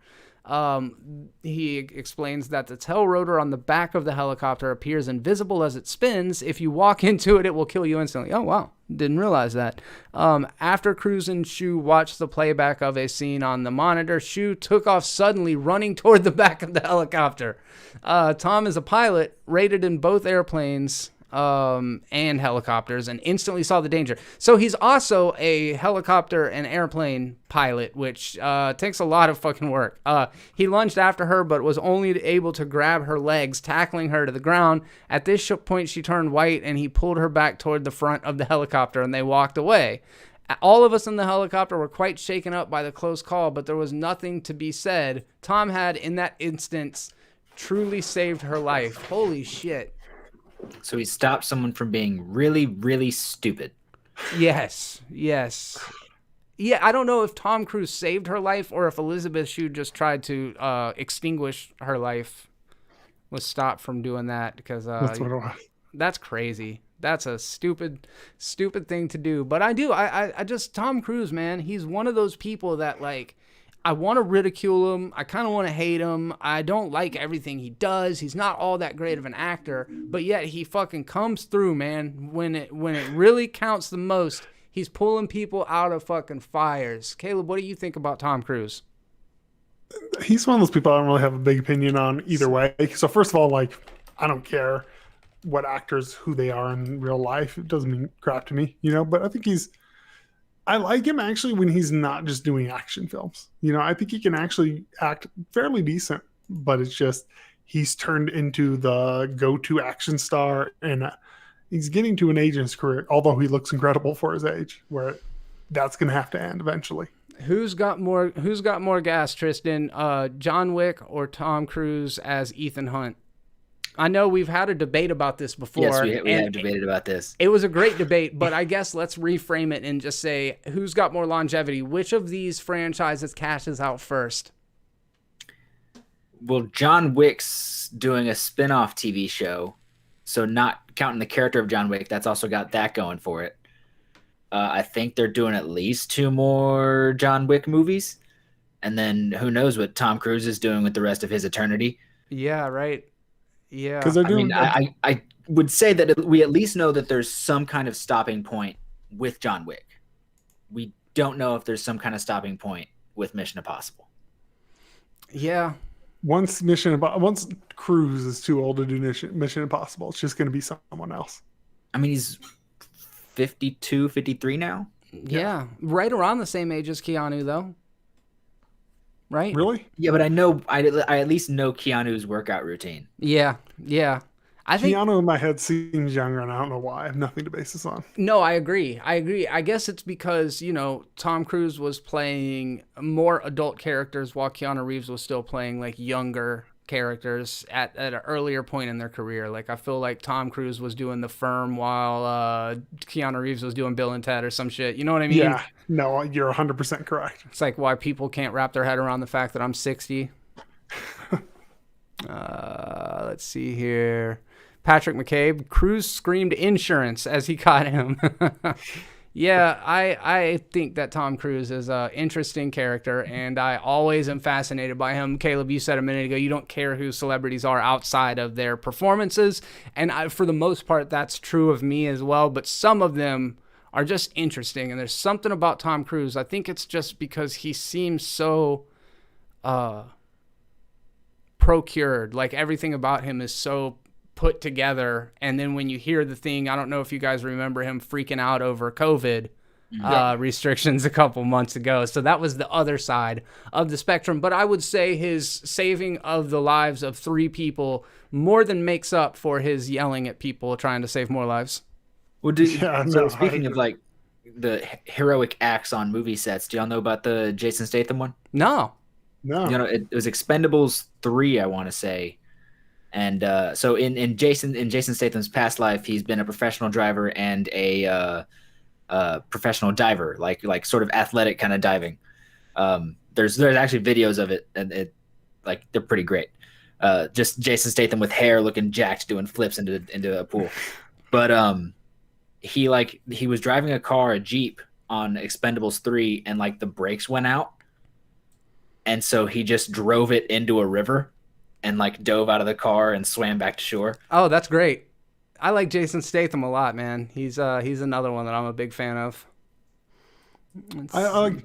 Speaker 1: He explains that the tail rotor on the back of the helicopter appears invisible as it spins. If you walk into it, it will kill you instantly. Oh, wow. Didn't realize that. After Cruise and Shue watched the playback of a scene on the monitor, Shue took off suddenly, running toward the back of the helicopter. Tom is a pilot, rated in both airplanes and helicopters, and instantly saw the danger. So he's also a helicopter and airplane pilot, which takes a lot of fucking work. He lunged after her, but was only able to grab her legs, tackling her to the ground. At this point, she turned white, and he pulled her back toward the front of the helicopter, and they walked away. All of us in the helicopter were quite shaken up by the close call, but there was nothing to be said. Tom had, in that instance, truly saved her life. Holy shit.
Speaker 3: So he stopped someone from being really, really stupid.
Speaker 1: Yes. Yeah, I don't know if Tom Cruise saved her life or if Elizabeth Shue just tried to extinguish her life, was stopped from doing that, because
Speaker 2: That's what it was.
Speaker 1: That's crazy. That's a stupid thing to do. But I just, Tom Cruise, man, he's one of those people that, like, I want to ridicule him. I kind of want to hate him. I don't like everything he does. He's not all that great of an actor, but yet he fucking comes through, man. When it really counts the most, he's pulling people out of fucking fires. Caleb, what do you think about Tom Cruise?
Speaker 2: He's one of those people I don't really have a big opinion on either way. So first of all, like, I don't care what actors, who they are in real life. It doesn't mean crap to me, but I think I like him actually when he's not just doing action films. I think he can actually act fairly decent, but it's just he's turned into the go-to action star, and he's getting to an age in his career, although he looks incredible for his age, where that's going to have to end eventually.
Speaker 1: Who's got more gas, Tristan? John Wick or Tom Cruise as Ethan Hunt? I know we've had a debate about this before.
Speaker 3: Yes, we have debated about this.
Speaker 1: It was a great debate, but I guess let's reframe it and just say, who's got more longevity? Which of these franchises cashes out first?
Speaker 3: Well, John Wick's doing a spin-off TV show, so not counting the character of John Wick, that's also got that going for it. I think they're doing at least 2 more John Wick movies, and then who knows what Tom Cruise is doing with the rest of his eternity.
Speaker 1: Yeah, right. Yeah,
Speaker 2: because they're doing.
Speaker 3: I would say that we at least know that there's some kind of stopping point with John Wick. We don't know if there's some kind of stopping point with Mission Impossible.
Speaker 1: Yeah.
Speaker 2: Once Cruise is too old to do Mission Impossible, it's just going to be someone else.
Speaker 3: I mean, he's 52, 53 now.
Speaker 1: Yeah, right around the same age as Keanu, though. Right?
Speaker 2: Really?
Speaker 3: Yeah, but I at least know Keanu's workout routine.
Speaker 1: Yeah. I think
Speaker 2: Keanu in my head seems younger, and I don't know why. I have nothing to base this on.
Speaker 1: No, I agree. I guess it's because, Tom Cruise was playing more adult characters while Keanu Reeves was still playing, like, younger characters at an earlier point in their career. Like, I feel like Tom Cruise was doing The Firm while Keanu Reeves was doing Bill and Ted or some shit. You know what I mean?
Speaker 2: Yeah. No, you're 100% correct.
Speaker 1: It's like why people can't wrap their head around the fact that I'm 60. Let's see here. Patrick McCabe, Cruise screamed insurance as he caught him. Yeah, I think that Tom Cruise is an interesting character, and I always am fascinated by him. Caleb, you said a minute ago you don't care who celebrities are outside of their performances, and for the most part, that's true of me as well, but some of them are just interesting, and there's something about Tom Cruise. I think it's just because he seems so procured. Like, everything about him is so put together, and then when you hear the thing, I don't know if you guys remember him freaking out over COVID restrictions a couple months ago, so that was the other side of the spectrum. But I would say his saving of the lives of 3 people more than makes up for his yelling at people trying to save more lives.
Speaker 3: Well, speaking of like the heroic acts on movie sets, do y'all know about the Jason Statham one?
Speaker 1: No.
Speaker 3: It was Expendables 3, I want to say. And so in Jason Statham's past life, he's been a professional driver and a professional diver, like sort of athletic kind of diving. There's actually videos of it, and they're pretty great. Just Jason Statham with hair, looking jacked, doing flips into a pool. But he was driving a Jeep on Expendables 3, and like the brakes went out, and so he just drove it into a river and like dove out of the car and swam back to shore.
Speaker 1: Oh, that's great. I like Jason Statham a lot, man. He's another one that I'm a big fan of.
Speaker 2: I like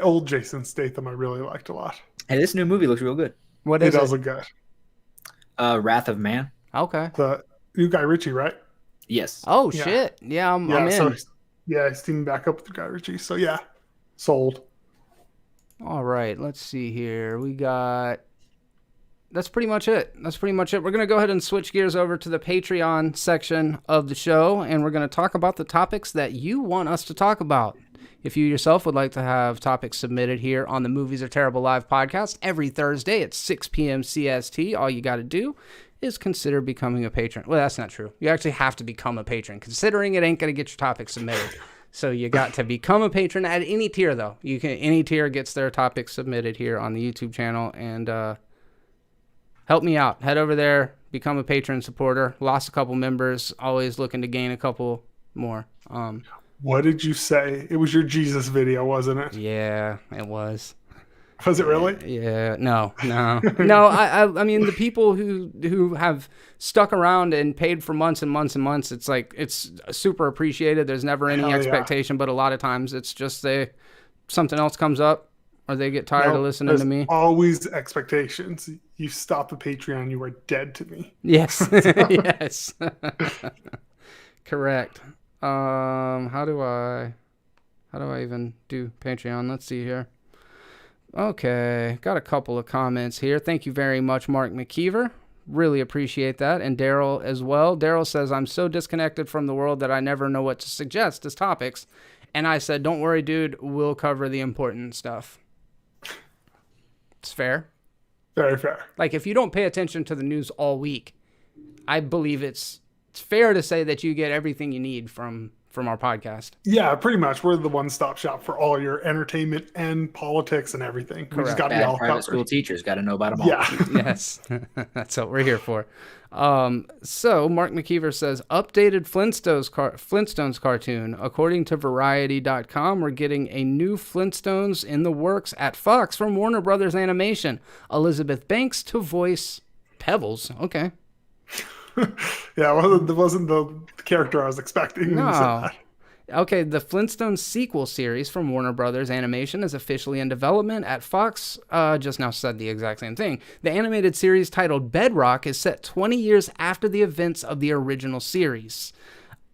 Speaker 2: old Jason Statham. I really liked a lot.
Speaker 3: Hey, this new movie looks real good.
Speaker 1: What is it?
Speaker 2: It does look good.
Speaker 3: Wrath of Man.
Speaker 1: Okay.
Speaker 2: The new Guy Ritchie, right?
Speaker 3: Yes.
Speaker 1: Oh, shit. Yeah, I'm in.
Speaker 2: So, he's teaming back up with Guy Ritchie. So yeah, sold.
Speaker 1: All right, let's see here. That's pretty much it. We're going to go ahead and switch gears over to the Patreon section of the show, and we're going to talk about the topics that you want us to talk about. If you yourself would like to have topics submitted here on the Movies Are Terrible Live podcast every Thursday at 6 p.m. CST, all you got to do is consider becoming a patron. Well, that's not true. You actually have to become a patron. Considering it ain't going to get your topics submitted. So you got to become a patron at any tier, though. Any tier gets their topics submitted here on the YouTube channel, and help me out. Head over there, become a patron supporter. Lost a couple members, always looking to gain a couple more.
Speaker 2: What did you say? It was your Jesus video, wasn't it?
Speaker 1: Yeah, it was.
Speaker 2: Was it really?
Speaker 1: Yeah, no. I mean, the people who have stuck around and paid for months and months and months, it's like, it's super appreciated. There's never any expectation, but a lot of times it's just something else comes up, or they get tired of listening to me.
Speaker 2: Always expectations. You stop a Patreon, you are dead to me.
Speaker 1: Yes. Yes. Correct. How do I even do Patreon? Let's see here. Okay, got a couple of comments here. Thank you very much, Mark McKeever. Really appreciate that. And Daryl as well. Daryl says, I'm so disconnected from the world that I never know what to suggest as topics. And I said, don't worry, dude. We'll cover the important stuff. It's fair.
Speaker 2: Very fair.
Speaker 1: Like, if you don't pay attention to the news all week, I believe it's fair to say that you get everything you need from our podcast.
Speaker 2: Yeah, pretty much. We're the one-stop shop for all your entertainment and politics and everything. We just got to be all
Speaker 3: private school teachers got to know about them all.
Speaker 2: Yeah.
Speaker 1: Yes, that's what we're here for. So Mark McKeever says, updated Flintstones cartoon. According to Variety.com, we're getting a new Flintstones in the works at Fox from Warner Brothers Animation. Elizabeth Banks to voice Pebbles. Okay.
Speaker 2: Yeah, it wasn't the character I was expecting.
Speaker 1: No. Okay, the Flintstones sequel series from Warner Brothers Animation is officially in development at Fox. Just now said the exact same thing. The animated series titled Bedrock is set 20 years after the events of the original series.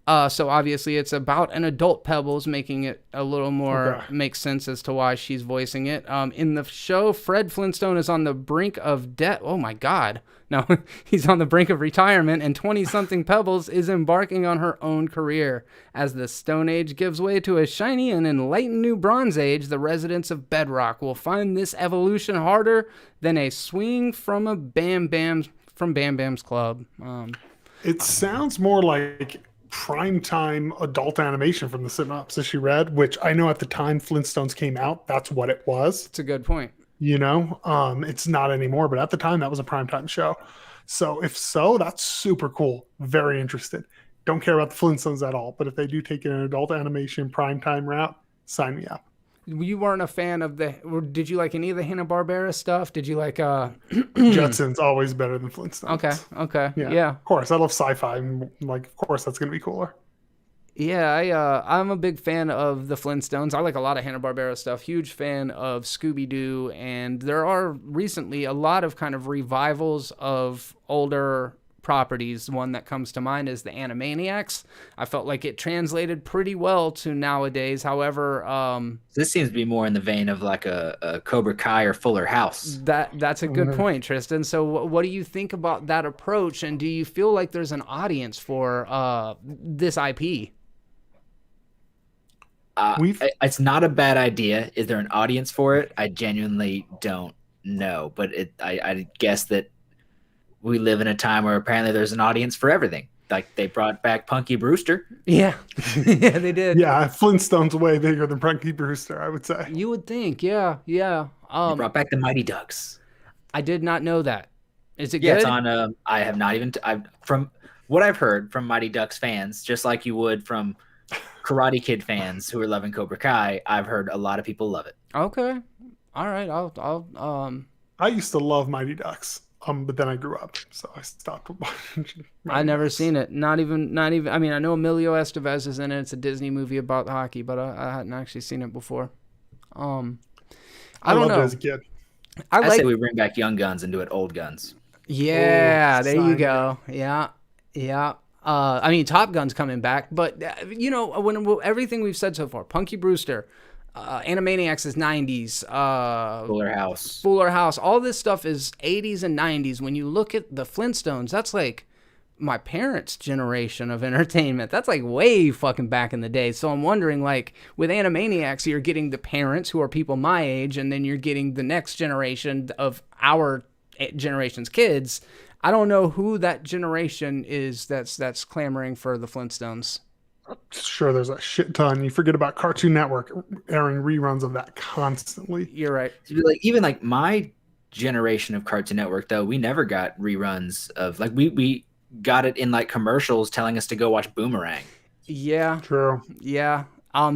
Speaker 1: So obviously it's about an adult Pebbles, making it a little more make sense as to why she's voicing it. In the show, Fred Flintstone is on the brink of death. Oh my God. No, he's on the brink of retirement, and 20-something Pebbles is embarking on her own career. As the Stone Age gives way to a shiny and enlightened new Bronze Age, the residents of Bedrock will find this evolution harder than a swing from Bam Bam's club.
Speaker 2: It sounds more like primetime adult animation from the synopsis you read, which I know at the time Flintstones came out, that's what it was.
Speaker 1: It's a good point.
Speaker 2: You know, it's not anymore, but at the time that was a primetime show. So if so, that's super cool. Very interested. don't care about the Flintstones at all. But if they do take an adult animation primetime route, sign me up.
Speaker 1: You weren't a fan of did you like any of the Hanna-Barbera stuff? Did you like,
Speaker 2: Jetsons always better than Flintstones.
Speaker 1: Okay.
Speaker 2: Yeah.
Speaker 1: Yeah.
Speaker 2: Of course. I love sci-fi. And like, of course, that's going to be cooler.
Speaker 1: Yeah, I'm a big fan of the Flintstones. I like a lot of Hanna-Barbera stuff. Huge fan of Scooby-Doo, and there are recently a lot of kind of revivals of older properties. One that comes to mind is the Animaniacs. I felt like it translated pretty well to nowadays. However,
Speaker 3: this seems to be more in the vein of like a Cobra Kai or Fuller House.
Speaker 1: That's a good point, Tristan. So what do you think about that approach, and do you feel like there's an audience for this IP?
Speaker 3: It's not a bad idea. Is there an audience for it? I genuinely don't know, but I guess that we live in a time where apparently there's an audience for everything. Like they brought back Punky Brewster.
Speaker 1: Yeah, yeah, they did.
Speaker 2: Yeah, Flintstone's way bigger than Punky Brewster, I would say.
Speaker 1: You would think, yeah.
Speaker 3: They brought back the Mighty Ducks.
Speaker 1: I did not know that. Is it good?
Speaker 3: Yeah, it's on. I have not even. From what I've heard from Mighty Ducks fans, just like you would from Karate Kid fans who are loving Cobra Kai, I've heard a lot of people love it.
Speaker 1: Okay, all right.
Speaker 2: I used to love Mighty Ducks. But then I grew up, so I stopped watching.
Speaker 1: I never seen it. Not even. I mean, I know Emilio Estevez is in it. It's a Disney movie about hockey, but I hadn't actually seen it before. I don't
Speaker 2: loved
Speaker 1: know.
Speaker 2: it as a kid.
Speaker 3: I say we bring back Young Guns and do it Old Guns.
Speaker 1: Yeah,
Speaker 2: Ooh,
Speaker 1: there you go. Yeah. I mean, Top Gun's coming back, but when everything we've said so far, Punky Brewster, Animaniacs is 90s. Fuller House. All this stuff is 80s and 90s. When you look at the Flintstones, that's like my parents' generation of entertainment. That's like way fucking back in the day. So I'm wondering, like, with Animaniacs, you're getting the parents who are people my age, and then you're getting the next generation of our generation's kids. I don't know who that generation is that's clamoring for the Flintstones.
Speaker 2: Sure, there's a shit ton. You forget about Cartoon Network airing reruns of that constantly.
Speaker 1: You're right.
Speaker 3: Even like my generation of Cartoon Network, though, we never got reruns of like we got it in like commercials telling us to go watch Boomerang.
Speaker 1: Yeah.
Speaker 2: True.
Speaker 1: Yeah.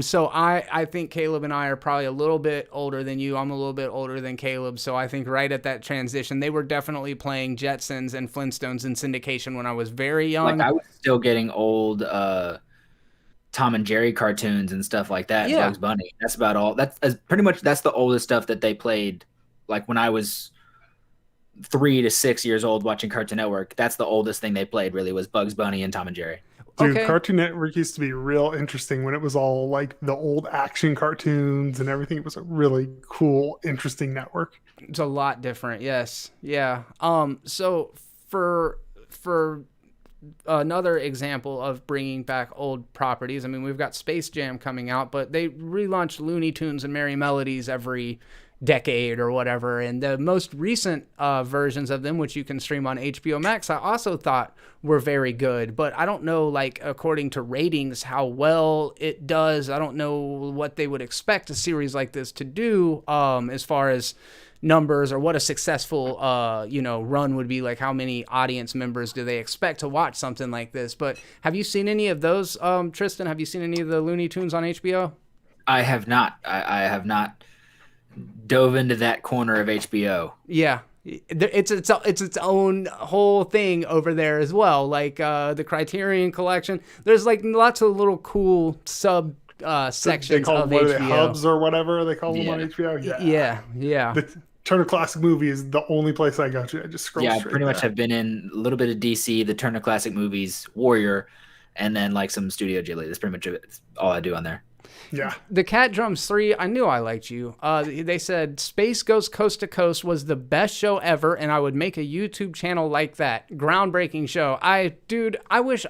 Speaker 1: So I think Caleb and I are probably a little bit older than you. I'm a little bit older than Caleb. So I think right at that transition, they were definitely playing Jetsons and Flintstones in syndication when I was very young.
Speaker 3: Like I was still getting old Tom and Jerry cartoons and stuff like that.
Speaker 1: Yeah.
Speaker 3: Bugs Bunny. That's about all. That's the oldest stuff that they played. Like when I was 3 to 6 years old watching Cartoon Network, that's the oldest thing they played really was Bugs Bunny and Tom and Jerry.
Speaker 2: Dude,
Speaker 1: Okay.
Speaker 2: Cartoon Network used to be real interesting when it was all like the old action cartoons and everything. It was a really cool, interesting network.
Speaker 1: It's a lot different. Yes. Yeah. So for another example of bringing back old properties, I mean, we've got Space Jam coming out, but they relaunch Looney Tunes and Merry Melodies every decade or whatever, and the most recent versions of them, which you can stream on HBO Max, I also thought were very good, but I don't know, like, according to ratings, how well it does. I don't know what they would expect a series like this to do as far as numbers, or what a successful run would be. Like, how many audience members do they expect to watch something like this? But have you seen any of those, Tristan? Have you seen any of the Looney Tunes on HBO?
Speaker 3: I have not. I have not dove into that corner of HBO.
Speaker 1: Yeah, it's its own whole thing over there as well. Like the Criterion Collection, there's like lots of little cool sub sections
Speaker 2: of
Speaker 1: HBO.
Speaker 2: They hubs or whatever they call them on HBO.
Speaker 1: Yeah.
Speaker 2: The Turner Classic Movie is the only place I go to. I just scroll.
Speaker 3: Yeah, I
Speaker 2: straight
Speaker 3: pretty much
Speaker 2: there.
Speaker 3: have been in a little bit of DC, the Turner Classic Movies, Warrior, and then like some Studio Ghibli. That's pretty much it. That's all I do on there.
Speaker 2: Yeah.
Speaker 1: The Cat Drums 3, I knew I liked you. They said Space Goes Coast to Coast was the best show ever, and I would make a YouTube channel like that. Groundbreaking show. I wish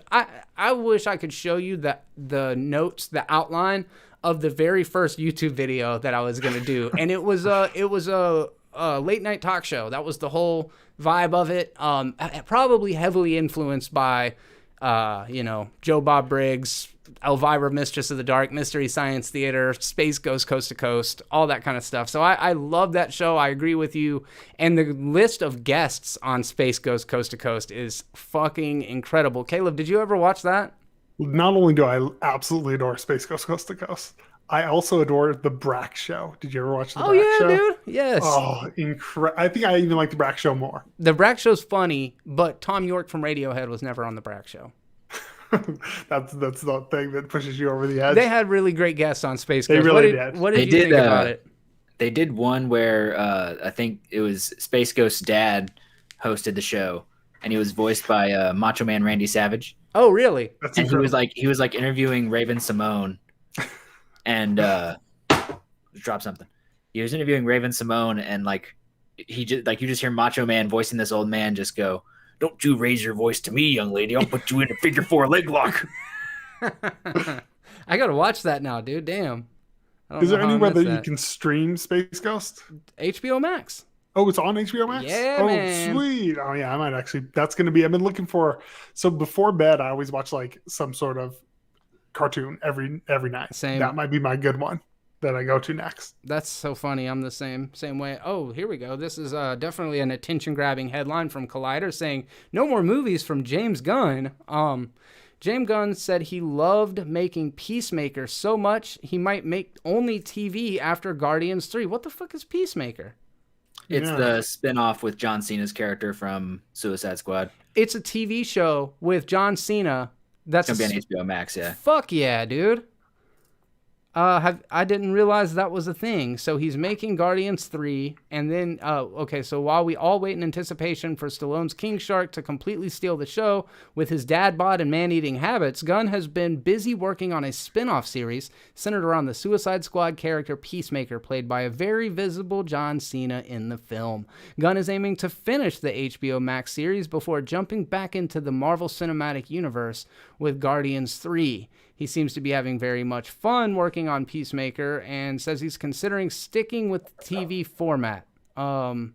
Speaker 1: I could show you the notes, the outline of the very first YouTube video that I was gonna do, and it was a late night talk show. That was the whole vibe of it. Probably heavily influenced by Joe Bob Briggs, Elvira, Mistress of the Dark, Mystery Science Theater, Space Goes Coast to Coast, all that kind of stuff. So I love that show. I agree with you. And the list of guests on Space Goes Coast to Coast is fucking incredible. Caleb, did you ever watch that?
Speaker 2: Not only do I absolutely adore Space Ghost Coast to Coast, I also adore the Brack Show. Did you ever watch the
Speaker 1: Oh
Speaker 2: Brack
Speaker 1: yeah,
Speaker 2: Show?
Speaker 1: dude. Yes.
Speaker 2: Oh, incredible! I think I even like the Brack Show more.
Speaker 1: The Brack Show's funny, but Tom York from Radiohead was never on the Brack Show.
Speaker 2: That's the thing that pushes you over the edge.
Speaker 1: They had really great guests on Space
Speaker 2: They
Speaker 1: Ghost.
Speaker 2: really did.
Speaker 1: What did you think about it?
Speaker 3: They did one where I think it was Space Ghost's dad hosted the show, and he was voiced by Macho Man Randy Savage.
Speaker 1: Oh, really?
Speaker 2: That's
Speaker 3: And
Speaker 2: incredible.
Speaker 3: he was like interviewing Raven Simone, and drop something. He was interviewing Raven Simone, and like he just like you just hear Macho Man voicing this old man just go, "Don't you raise your voice to me, young lady. I'll put you in a figure 4 leg lock."
Speaker 1: I gotta watch that now, dude. Damn. I don't
Speaker 2: Is
Speaker 1: know
Speaker 2: there
Speaker 1: how I
Speaker 2: anywhere
Speaker 1: missed
Speaker 2: that you can stream Space Ghost?
Speaker 1: HBO Max.
Speaker 2: Oh, it's on HBO Max?
Speaker 1: Yeah,
Speaker 2: oh,
Speaker 1: man.
Speaker 2: sweet. Oh, yeah, I might actually. That's going to be. I've been looking for. So before bed, I always watch like some sort of cartoon every night.
Speaker 1: Same.
Speaker 2: That might be my good one that I go to next.
Speaker 1: That's so funny. I'm the same way. Oh, here we go. This is definitely an attention-grabbing headline from Collider saying no more movies from James Gunn. James Gunn said he loved making Peacemaker so much he might make only TV after Guardians 3. What the fuck is Peacemaker?
Speaker 3: It's the spin-off with John Cena's character from Suicide Squad.
Speaker 1: It's a TV show with John Cena. That's
Speaker 3: It's gonna be on HBO Max, yeah.
Speaker 1: Fuck yeah, dude. I didn't realize that was a thing. So he's making Guardians 3, and then okay, so while we all wait in anticipation for Stallone's King Shark to completely steal the show with his dad bod and man-eating habits, Gunn has been busy working on a spin-off series centered around the Suicide Squad character Peacemaker, played by a very visible John Cena in the film. Gunn is aiming to finish the HBO Max series before jumping back into the Marvel Cinematic Universe with Guardians 3. He seems to be having very much fun working on Peacemaker and says he's considering sticking with the TV format. What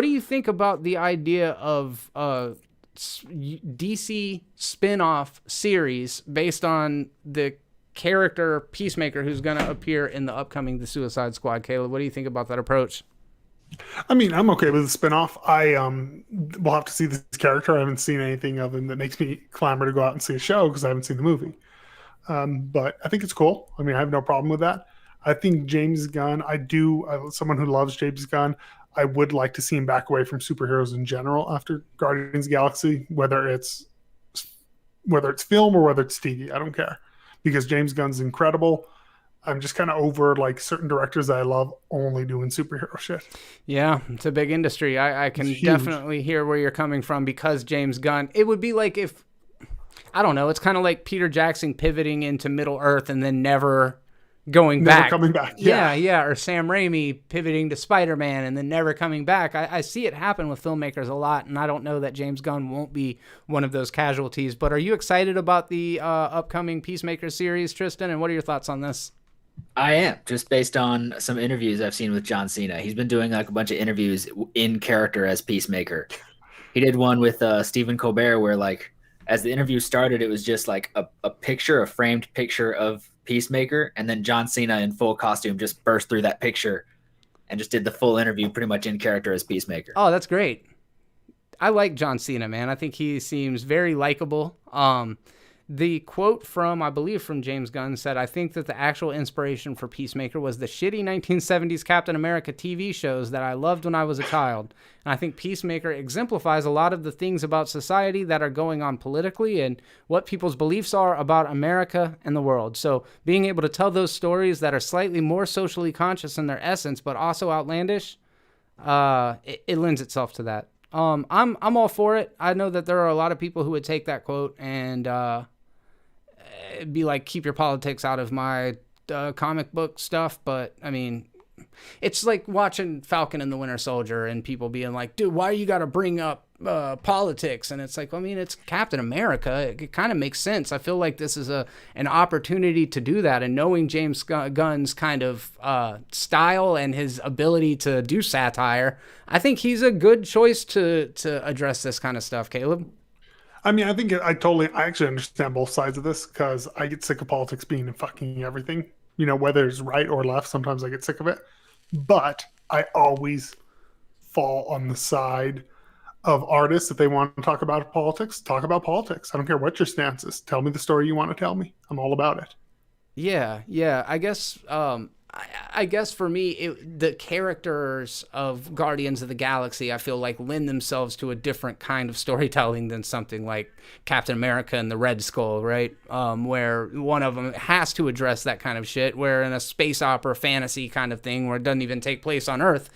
Speaker 1: do you think about the idea of DC spin-off series based on the character Peacemaker who's going to appear in the upcoming The Suicide Squad? Caleb, what do you think about that approach?
Speaker 2: I mean, I'm okay with the spinoff. I will have to see this character. I haven't seen anything of him that makes me clamor to go out and see a show because I haven't seen the movie. But I think it's cool. I mean, I have no problem with that. I think James Gunn, someone who loves James Gunn, I would like to see him back away from superheroes in general after Guardians of the Galaxy, whether it's film or whether it's TV. I don't care, because James Gunn's incredible. I'm just kind of over like certain directors that I love only doing superhero shit.
Speaker 1: Yeah, it's a big industry. I can definitely hear where you're coming from because James Gunn. It would be like if, I don't know, it's kind of like Peter Jackson pivoting into Middle Earth and then never going back.
Speaker 2: Coming back.
Speaker 1: Yeah. Or Sam Raimi pivoting to Spider-Man and then never coming back. I see it happen with filmmakers a lot, and I don't know that James Gunn won't be one of those casualties. But are you excited about the upcoming Peacemaker series, Tristan? And what are your thoughts on this?
Speaker 3: I am, just based on some interviews I've seen with John Cena. He's been doing like a bunch of interviews in character as Peacemaker. He did one with Stephen Colbert where like as the interview started, it was just like a framed picture of Peacemaker, and then John Cena in full costume just burst through that picture and just did the full interview pretty much in character as Peacemaker.
Speaker 1: Oh, that's great. I like John Cena, man. I think he seems very likable. The quote I believe from James Gunn said, "I think that the actual inspiration for Peacemaker was the shitty 1970s Captain America TV shows that I loved when I was a child. And I think Peacemaker exemplifies a lot of the things about society that are going on politically and what people's beliefs are about America and the world. So being able to tell those stories that are slightly more socially conscious in their essence, but also outlandish, it lends itself to that. I'm all for it. I know that there are a lot of people who would take that quote and it'd be like, keep your politics out of my comic book stuff. But I mean, it's like watching Falcon and the Winter Soldier and people being like, dude, why you got to bring up politics? And it's like, I mean, it's Captain America. It kind of makes sense. I feel like this is an opportunity to do that. And knowing James Gunn's kind of style and his ability to do satire, I think he's a good choice to address this kind of stuff. Caleb?
Speaker 2: I mean, I actually understand both sides of this because I get sick of politics being in fucking everything. You know, whether it's right or left, sometimes I get sick of it. But I always fall on the side of artists. If they want to talk about politics, talk about politics. I don't care what your stance is. Tell me the story you want to tell me. I'm all about it.
Speaker 1: Yeah. I guess I guess for me, the characters of Guardians of the Galaxy, I feel like lend themselves to a different kind of storytelling than something like Captain America and the Red Skull, right? Where one of them has to address that kind of shit, where in a space opera fantasy kind of thing where it doesn't even take place on Earth,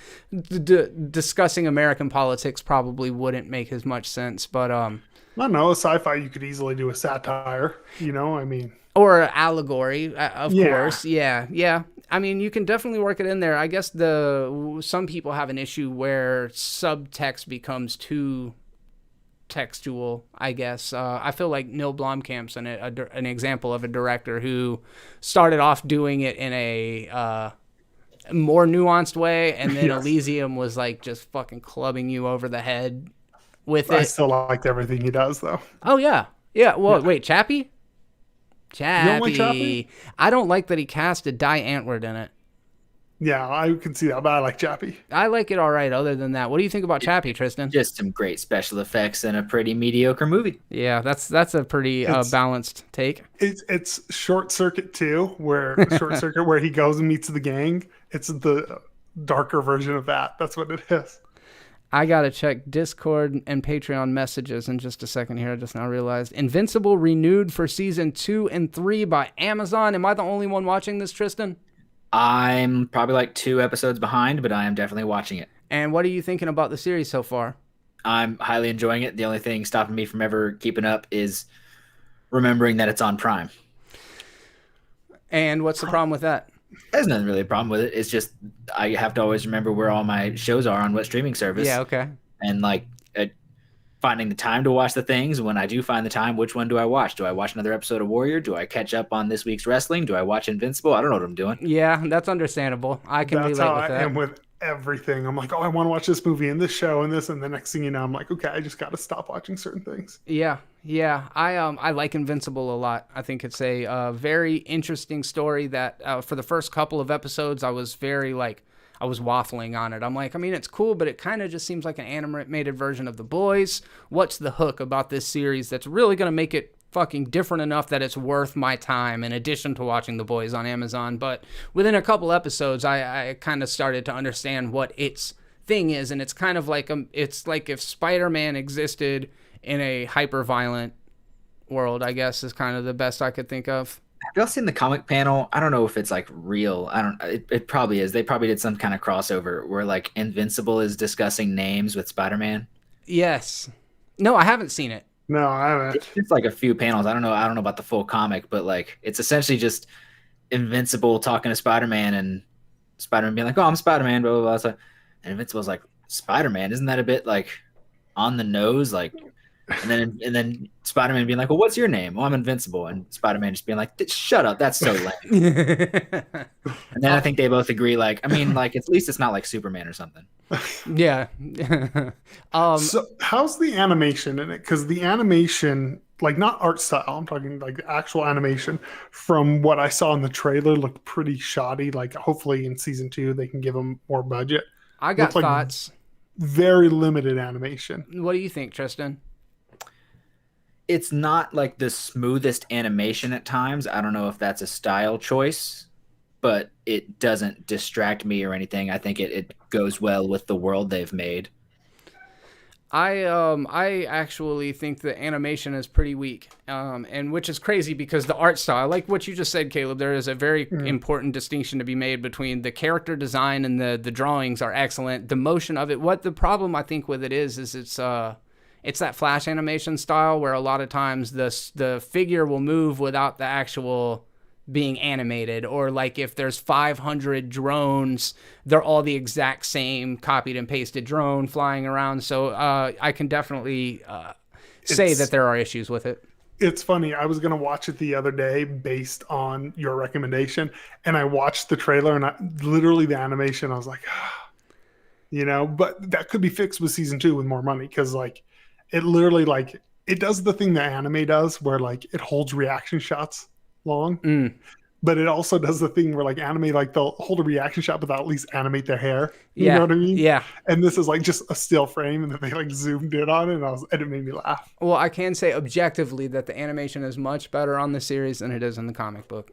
Speaker 1: discussing American politics probably wouldn't make as much sense. But
Speaker 2: I don't know, a sci-fi you could easily do a satire, I mean,
Speaker 1: or allegory, of
Speaker 2: Yeah.
Speaker 1: course. Yeah. I mean, you can definitely work it in there. I guess some people have an issue where subtext becomes too textual, I guess. I feel like Neil Blomkamp's an example of a director who started off doing it in a more nuanced way, and then
Speaker 2: Yes.
Speaker 1: Elysium was like just fucking clubbing you over the head with
Speaker 2: I
Speaker 1: it.
Speaker 2: still liked everything he does, though.
Speaker 1: Oh, yeah. Well, wait, Chappie?
Speaker 2: don't like Chappie?
Speaker 1: I don't like that he casted Die Antwoord in it.
Speaker 2: Yeah, I can see that, but I like Chappie.
Speaker 1: I like it all right. Other than that, what do you think about Chappie, Tristan?
Speaker 3: Just some great special effects and a pretty mediocre movie.
Speaker 1: Yeah, that's a pretty balanced take.
Speaker 2: It's Short Circuit 2, where he goes and meets the gang. It's the darker version of that. That's what it is.
Speaker 1: I gotta check Discord and Patreon messages in just a second here. I just now realized Invincible renewed for season 2 and 3 by Amazon. Am I the only one watching this, Tristan?
Speaker 3: I'm probably like 2 episodes behind, but I am definitely watching it.
Speaker 1: And what are you thinking about the series so far?
Speaker 3: I'm highly enjoying it. The only thing stopping me from ever keeping up is remembering that it's on Prime.
Speaker 1: And what's the problem with that?
Speaker 3: There's nothing really a problem with it. It's just I have to always remember where all my shows are on what streaming service.
Speaker 1: Yeah, okay.
Speaker 3: And like finding the time to watch the things. When I do find the time, which one do I watch? Do I watch another episode of Warrior? Do I catch up on this week's wrestling? Do I watch Invincible? I don't know what I'm doing.
Speaker 1: Yeah, that's understandable. I can
Speaker 2: That's
Speaker 1: relate
Speaker 2: how
Speaker 1: with
Speaker 2: I
Speaker 1: that.
Speaker 2: am with everything. I'm like, oh, I want to watch this movie and this show and this, and the next thing you know, I'm like, okay, I just got to stop watching certain things.
Speaker 1: Yeah. I like Invincible a lot. I think it's a very interesting story that for the first couple of episodes, I was waffling on it. I'm like, I mean, it's cool, but it kind of just seems like an animated version of The Boys. What's the hook about this series that's really going to make it fucking different enough that it's worth my time in addition to watching The Boys on Amazon? But within a couple episodes, I kind of started to understand what its thing is, and it's kind of like it's like if Spider-Man existed in a hyper-violent world, I guess, is kind of the best I could think of.
Speaker 3: Have y'all seen the comic panel? I don't know if it's like real. It probably is. They probably did some kind of crossover where like Invincible is discussing names with Spider-Man.
Speaker 1: Yes. No, I haven't seen it.
Speaker 2: No, I haven't.
Speaker 3: It's just like a few panels. I don't know about the full comic, but like it's essentially just Invincible talking to Spider-Man and Spider-Man being like, "Oh, I'm Spider-Man," blah blah blah. So, and Invincible's like, "Spider-Man, isn't that a bit like on the nose?" Like, and then Spider-Man being like, "Well, what's your name?" "Well, I'm Invincible," and Spider-Man just being like, "Shut up, that's so lame." And then I think they both agree, like, I mean, like at least it's not like Superman or something.
Speaker 1: Yeah.
Speaker 2: So how's the animation in it? Because the animation, like not art style, I'm talking like the actual animation, from what I saw in the trailer, looked pretty shoddy. Like hopefully in season 2 they can give them more budget.
Speaker 1: I got
Speaker 2: Looked like
Speaker 1: thoughts.
Speaker 2: Very limited animation.
Speaker 1: What do you think, Tristan?
Speaker 3: It's not like the smoothest animation at times. I don't know if that's a style choice, but it doesn't distract me or anything. I think it goes well with the world they've made.
Speaker 1: I actually think the animation is pretty weak, and which is crazy because the art style, like what you just said, Caleb, there is a very important distinction to be made between the character design and the drawings are excellent. The motion of it, what the problem I think with it is it's that flash animation style where a lot of times the figure will move without the actual being animated, or like if there's 500 drones, they're all the exact same copied and pasted drone flying around. So I can definitely say that there are issues with it.
Speaker 2: It's funny. I was going to watch it the other day based on your recommendation, and I watched the trailer and literally the animation, I was like, but that could be fixed with season 2 with more money, because like it literally it does the thing that anime does where like it holds reaction shots long. but it also does the thing where like anime, like they'll hold a reaction shot, but they'll at least animate their hair. You
Speaker 1: Yeah.
Speaker 2: know what I mean?
Speaker 1: Yeah.
Speaker 2: And this is like just a still frame, and then they like zoomed in on it, and it made me laugh.
Speaker 1: Well, I can say objectively that the animation is much better on the series than it is in the comic book.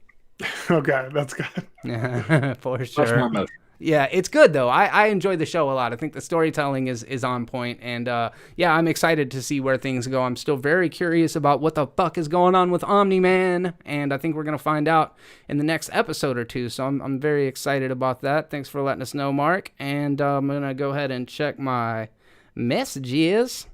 Speaker 2: Okay, that's good.
Speaker 1: Yeah, for
Speaker 3: Much
Speaker 1: sure.
Speaker 3: more motion.
Speaker 1: Yeah, it's good though. I enjoy the show a lot. I think the storytelling is on point, and yeah, I'm excited to see where things go. I'm still very curious about what the fuck is going on with Omni-Man, and I think we're gonna find out in the next episode or two. So I'm very excited about that. Thanks for letting us know, Mark. And I'm gonna go ahead and check my messages.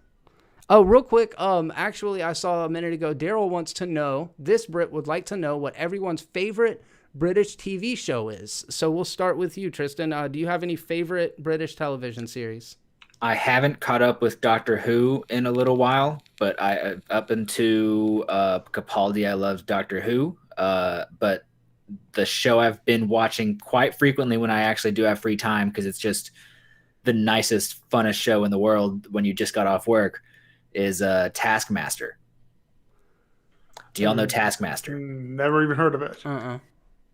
Speaker 1: Oh, real quick. Actually, I saw a minute ago. Daryl wants to know. This Brit would like to know what everyone's favorite British TV show is. So we'll start with you, Tristan. Do you have any favorite British television series?
Speaker 3: I haven't caught up with Doctor Who in a little while, but I up into Capaldi, I loved Doctor Who. But the show I've been watching quite frequently when I actually do have free time, because it's just the nicest, funnest show in the world when you just got off work, is Taskmaster. Do y'all know Taskmaster?
Speaker 2: Never even heard of it.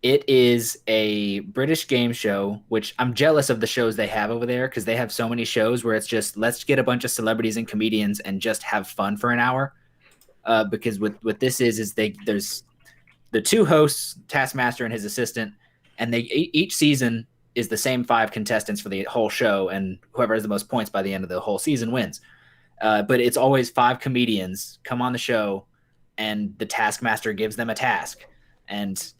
Speaker 3: It is a British game show, which I'm jealous of the shows they have over there, because they have so many shows where it's just, let's get a bunch of celebrities and comedians and just have fun for an hour. Because what this is there's the two hosts, Taskmaster and his assistant, and each season is the same 5 contestants for the whole show, and whoever has the most points by the end of the whole season wins. But it's always 5 comedians come on the show, and the Taskmaster gives them a task, and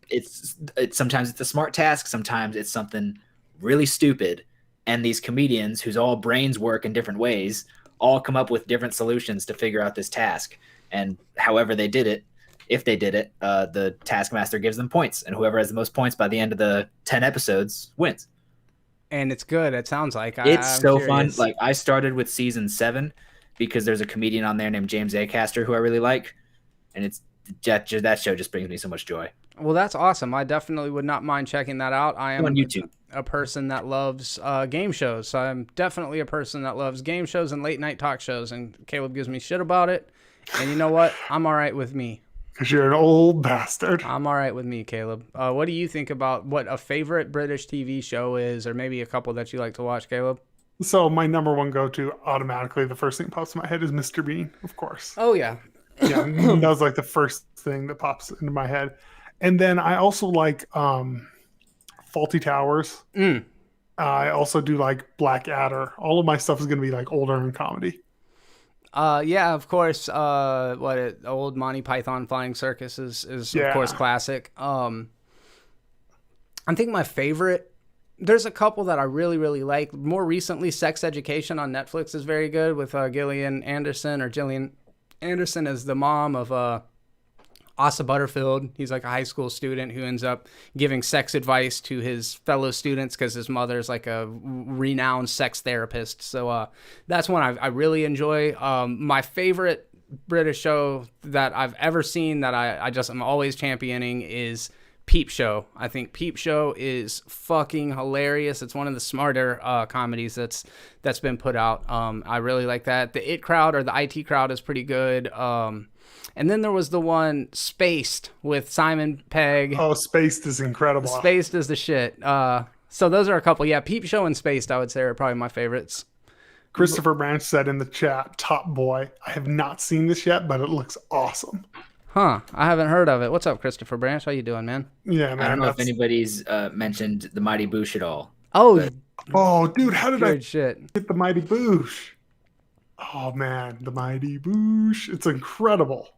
Speaker 3: it's sometimes it's a smart task, sometimes it's something really stupid, and these comedians, whose all brains work in different ways, all come up with different solutions to figure out this task. And however they did it, if they did it, the Taskmaster gives them points, and whoever has the most points by the end of the 10 episodes wins.
Speaker 1: And it's good. It sounds like
Speaker 3: it's
Speaker 1: I'm
Speaker 3: so
Speaker 1: curious.
Speaker 3: fun. Like, I started with season 7 because there's a comedian on there named James Acaster who I really like, and that show just brings me so much joy.
Speaker 1: Well, that's awesome. I definitely would not mind checking that out. I am
Speaker 3: on YouTube.
Speaker 1: A person that loves game shows. So I'm definitely a person that loves game shows and late night talk shows. And Caleb gives me shit about it. And you know what? I'm all right with me.
Speaker 2: Because you're an old bastard.
Speaker 1: I'm all right with me, Caleb. What do you think about what a favorite British TV show is, or maybe a couple that you like to watch, Caleb?
Speaker 2: So my number one go-to, automatically, the first thing that pops in my head is Mr. Bean, of course.
Speaker 1: Oh, yeah.
Speaker 2: Yeah, that was like the first thing that pops into my head. And then I also like Faulty Towers. I also do like Blackadder. All of my stuff is going to be like older in comedy.
Speaker 1: Yeah, of course. Old Monty Python Flying Circus is of course classic. I think my favorite, there's a couple that I really, really like. More recently, Sex Education on Netflix is very good with Gillian Anderson as the mom of Asa Butterfield. He's like a high school student who ends up giving sex advice to his fellow students because his mother's like a renowned sex therapist. So that's one I really enjoy. My favorite British show that I've ever seen that I'm always championing is Peep Show. I think Peep Show is fucking hilarious. It's one of the smarter comedies that's been put out. I really like that. The IT Crowd, or the IT Crowd, is pretty good. And then there was the one Spaced with Simon Pegg.
Speaker 2: Oh, Spaced is incredible.
Speaker 1: Spaced is the shit. So those are a couple. Yeah, Peep Show and Spaced, I would say, are probably my favorites.
Speaker 2: Christopher Branch said in the chat, Top Boy. I have not seen this yet, but it looks awesome.
Speaker 1: Huh. I haven't heard of it. What's up, Christopher Branch? How you doing, man?
Speaker 2: Yeah, man.
Speaker 3: I don't know if anybody's mentioned the Mighty Boosh at all.
Speaker 1: Oh,
Speaker 2: Oh, dude, how did I
Speaker 1: good shit.
Speaker 2: get the Mighty Boosh? Oh, man, the Mighty Boosh. It's incredible.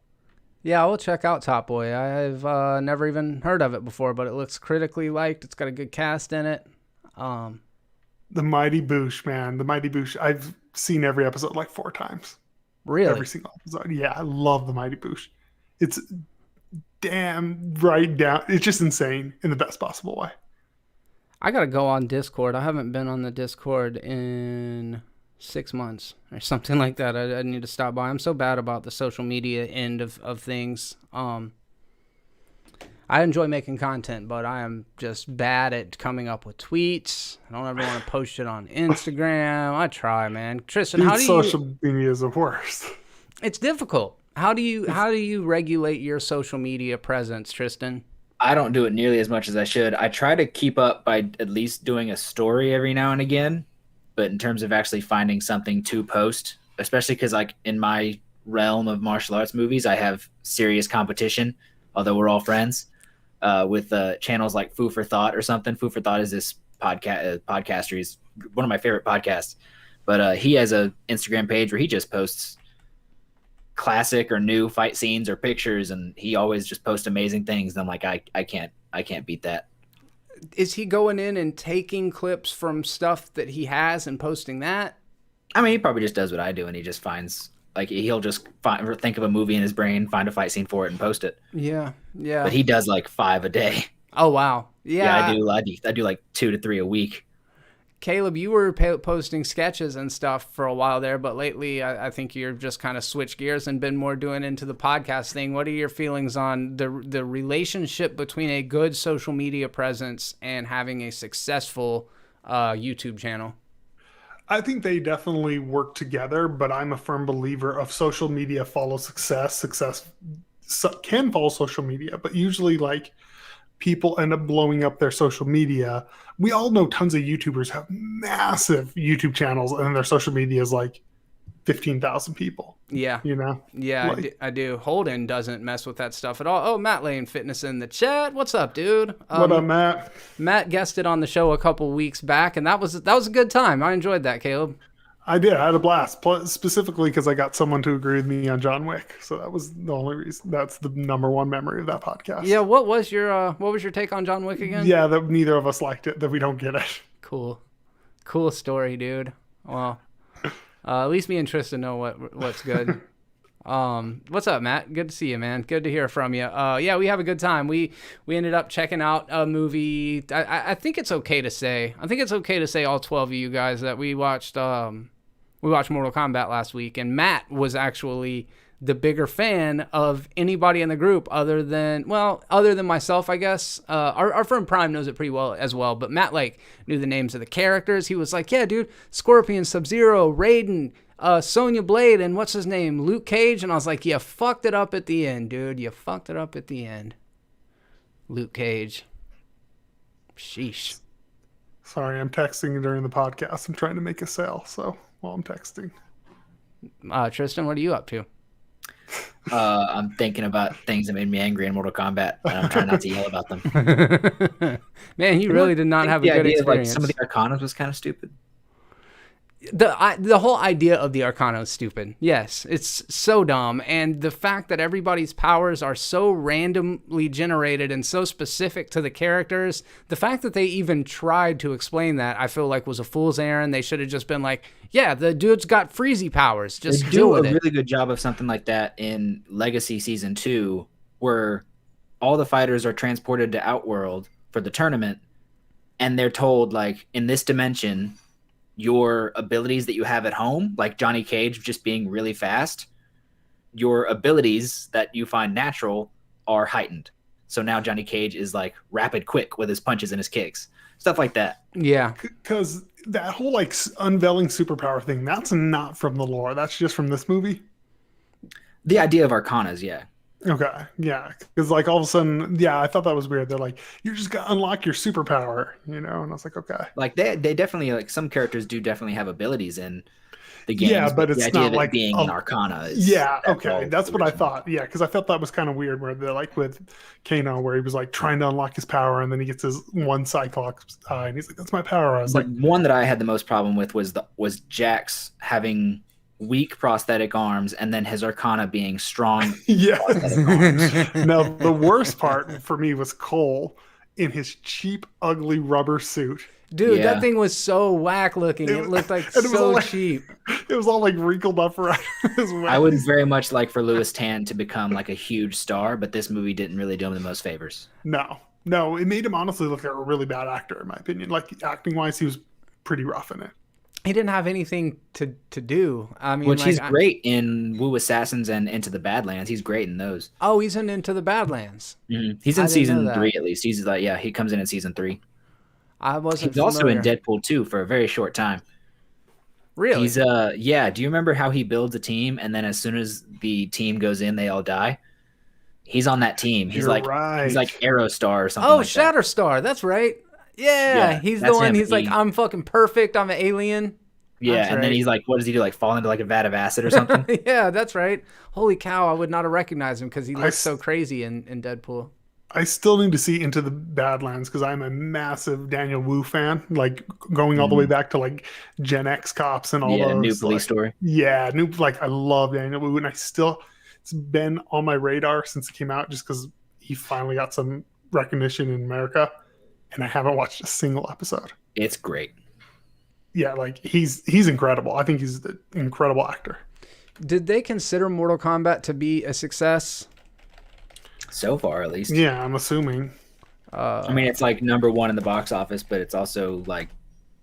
Speaker 1: Yeah, I will check out Top Boy. I've never even heard of it before, but it looks critically liked. It's got a good cast in it.
Speaker 2: The Mighty Boosh, man. The Mighty Boosh. I've seen every episode like 4 times.
Speaker 1: Really?
Speaker 2: Every single episode. Yeah, I love the Mighty Boosh. It's damn right down. It's just insane in the best possible way.
Speaker 1: I got to go on Discord. I haven't been on the Discord in 6 months or something like that. I need to stop by. I'm so bad about the social media end of things. I enjoy making content, but I am just bad at coming up with tweets. I don't ever want to post it on Instagram. I try, man. Tristan, how do you...
Speaker 2: Social media is the worst.
Speaker 1: It's difficult. How do you regulate your social media presence, Tristan?
Speaker 3: I don't do it nearly as much as I should. I try to keep up by at least doing a story every now and again. But in terms of actually finding something to post, especially because like in my realm of martial arts movies, I have serious competition, although we're all friends, with channels like Food for Thought or something. Food for Thought is this podcaster. He's one of my favorite podcasts. But he has a Instagram page where he just posts classic or new fight scenes or pictures, and he always just posts amazing things. And I'm like, I can't beat that.
Speaker 1: Is he going in and taking clips from stuff that he has and posting that?
Speaker 3: I mean, he probably just does what I do, and he just finds like he'll just think of a movie in his brain, find a fight scene for it, and post it.
Speaker 1: Yeah.
Speaker 3: But he does like 5 a day.
Speaker 1: Oh wow. Yeah.
Speaker 3: I do like 2 to 3 a week.
Speaker 1: Caleb, you were posting sketches and stuff for a while there, but lately I think you're just kind of switched gears and been more doing into the podcast thing. What are your feelings on the relationship between a good social media presence and having a successful YouTube channel?
Speaker 2: I think they definitely work together, but I'm a firm believer of social media follows success. Success can follow social media, but usually like people end up blowing up their social media. We all know tons of YouTubers have massive YouTube channels and their social media is like 15,000 people.
Speaker 1: Yeah.
Speaker 2: You know?
Speaker 1: Yeah, like, I do. Holden doesn't mess with that stuff at all. Oh, Matt Lane Fitness in the chat. What's up, dude?
Speaker 2: What up, Matt?
Speaker 1: Matt guested on the show a couple weeks back, and that was a good time. I enjoyed that, Caleb.
Speaker 2: I did. I had a blast, specifically because I got someone to agree with me on John Wick. So that was the only reason. That's the number one memory of that podcast.
Speaker 1: Yeah. What was your take on John Wick again?
Speaker 2: Yeah, that neither of us liked it. That we don't get it.
Speaker 1: Cool story, dude. Well, at least me and Tristan know what's good. What's up, Matt? Good to see you, man. Good to hear from you. Yeah, we have a good time. We ended up checking out a movie. I think it's okay to say. All 12 of you guys that we watched. We watched Mortal Kombat last week, and Matt was actually the bigger fan of anybody in the group other than myself, I guess. Our friend Prime knows it pretty well as well, but Matt like knew the names of the characters. He was like, yeah, dude, Scorpion, Sub-Zero, Raiden, Sonya Blade, and what's his name, Luke Cage. And I was like, you fucked it up at the end, dude. You fucked it up at the end. Luke Cage. Sheesh.
Speaker 2: Sorry, I'm texting during the podcast. I'm trying to make a sale, so while I'm texting.
Speaker 1: Tristan, what are you up to?
Speaker 3: I'm thinking about things that made me angry in Mortal Kombat, and I'm trying not to yell about them.
Speaker 1: Man, you really did not have a good experience.
Speaker 3: Some of the Arcanas was kind of stupid.
Speaker 1: The whole idea of the Arcana is stupid. Yes, it's so dumb. And the fact that everybody's powers are so randomly generated and so specific to the characters, the fact that they even tried to explain that, I feel like was a fool's errand. They should have just been like, yeah, the dude's got freezy powers. Just deal with it. They do a
Speaker 3: really good job of something like that in Legacy Season 2, where all the fighters are transported to Outworld for the tournament, and they're told, like, in this dimension, your abilities that you have at home, like Johnny Cage just being really fast, your abilities that you find natural are heightened. So now Johnny Cage is like rapid quick with his punches and his kicks. Stuff like that.
Speaker 2: Yeah. Because that whole like unveiling superpower thing, that's not from the lore. That's just from this movie.
Speaker 3: The idea of Arcanas, yeah.
Speaker 2: Okay, yeah, because like all of a sudden, yeah, I thought that was weird. They're like, you're just gonna unlock your superpower, you know, and I was like, okay.
Speaker 3: Like they definitely, like, some characters do definitely have abilities in the games.
Speaker 2: Yeah, but it's
Speaker 3: the idea
Speaker 2: not
Speaker 3: of it
Speaker 2: like
Speaker 3: being an Arcana. Is,
Speaker 2: yeah, okay, that's what I thought. Yeah, because I felt that was kind of weird, where they're like with Kano, where he was like trying to unlock his power, and then he gets his one Cyclops eye, and he's like, "That's my power." I was like,
Speaker 3: one that I had the most problem with was Jax having weak prosthetic arms and then his Arcana being strong.
Speaker 2: Yeah. Now the worst part for me was Cole in his cheap, ugly rubber suit.
Speaker 1: Dude, that thing was so whack looking. It looked like so cheap.
Speaker 2: It was all like wrinkled up around his waist.
Speaker 3: I would very much like for Louis Tan to become like a huge star, but this movie didn't really do him the most favors.
Speaker 2: No, it made him honestly look like a really bad actor, in my opinion. Like acting wise, he was pretty rough in it.
Speaker 1: He didn't have anything to do. I mean,
Speaker 3: which he's great in Wu Assassins and Into the Badlands. He's great in those.
Speaker 1: Oh, he's in Into the Badlands.
Speaker 3: Mm-hmm. He's in season 3 at least. He's like, yeah, he comes in season 3.
Speaker 1: I wasn't.
Speaker 3: He's also in Deadpool 2 for a very short time.
Speaker 1: Really?
Speaker 3: He's yeah. Do you remember how he builds a team and then as soon as the team goes in, they all die? He's on that team. He's
Speaker 2: You're
Speaker 3: like
Speaker 2: right.
Speaker 3: he's like Aerostar or something
Speaker 1: Oh,
Speaker 3: like that.
Speaker 1: Shatterstar. That's right. Yeah,
Speaker 3: Yeah,
Speaker 1: he's the
Speaker 3: that's
Speaker 1: one.
Speaker 3: him.
Speaker 1: He's like, I'm fucking perfect. I'm an alien.
Speaker 3: Yeah,
Speaker 1: That's
Speaker 3: and then
Speaker 1: right.
Speaker 3: he's like, what does he do? Like fall into like a vat of acid or something?
Speaker 1: Yeah, that's right. Holy cow, I would not have recognized him because he looks
Speaker 2: s-
Speaker 1: so crazy in Deadpool.
Speaker 2: I still need to see Into the Badlands because I'm a massive Daniel Wu fan. Like going all the way back to like Gen X Cops and all
Speaker 3: Yeah,
Speaker 2: those.
Speaker 3: new police story.
Speaker 2: Yeah, new like I love Daniel Wu, and it's been on my radar since it came out just because he finally got some recognition in America, and I haven't watched a single episode.
Speaker 3: It's great.
Speaker 2: Yeah, like he's incredible. I think he's an incredible actor.
Speaker 1: Did they consider Mortal Kombat to be a success?
Speaker 3: So far, at least.
Speaker 2: Yeah, I'm assuming.
Speaker 3: I mean, it's like #1 in the box office, but it's also like,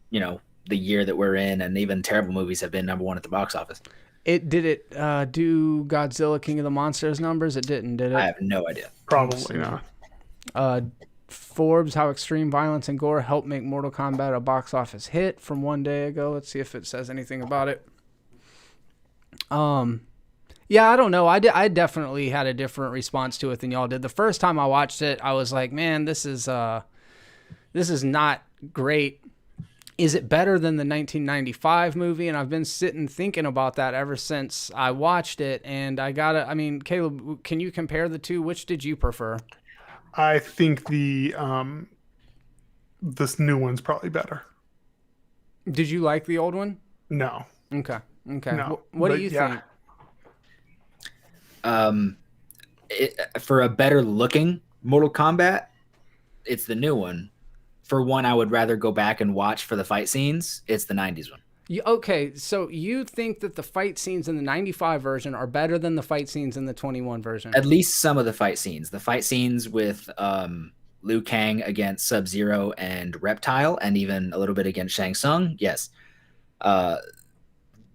Speaker 3: you know, the year that we're in, and even terrible movies have been #1 at the box office.
Speaker 1: Did it do Godzilla King of the Monsters numbers? It didn't, did it?
Speaker 3: I have no idea.
Speaker 2: Probably not.
Speaker 1: Forbes, how extreme violence and gore helped make Mortal Kombat a box office hit from one day ago. Let's see if it says anything about it. Yeah, I don't know. I definitely had a different response to it than y'all did. The first time I watched it, I was like, man, this is not great. Is it better than the 1995 movie? And I've been sitting thinking about that ever since I watched it. And I mean, Caleb, can you compare the two? Which did you prefer?
Speaker 2: I think this new one's probably better.
Speaker 1: Did you like the old one?
Speaker 2: No.
Speaker 1: Okay.
Speaker 2: No,
Speaker 1: What do
Speaker 2: but
Speaker 1: you
Speaker 2: yeah.
Speaker 1: think?
Speaker 3: For a better looking Mortal Kombat, it's the new one. For one, I would rather go back and watch for the fight scenes. It's the 90s one.
Speaker 1: Okay, so you think that the fight scenes in the 95 version are better than the fight scenes in the 21 version?
Speaker 3: At least some of the fight scenes. The fight scenes with Liu Kang against Sub-Zero and Reptile, and even a little bit against Shang Tsung, yes.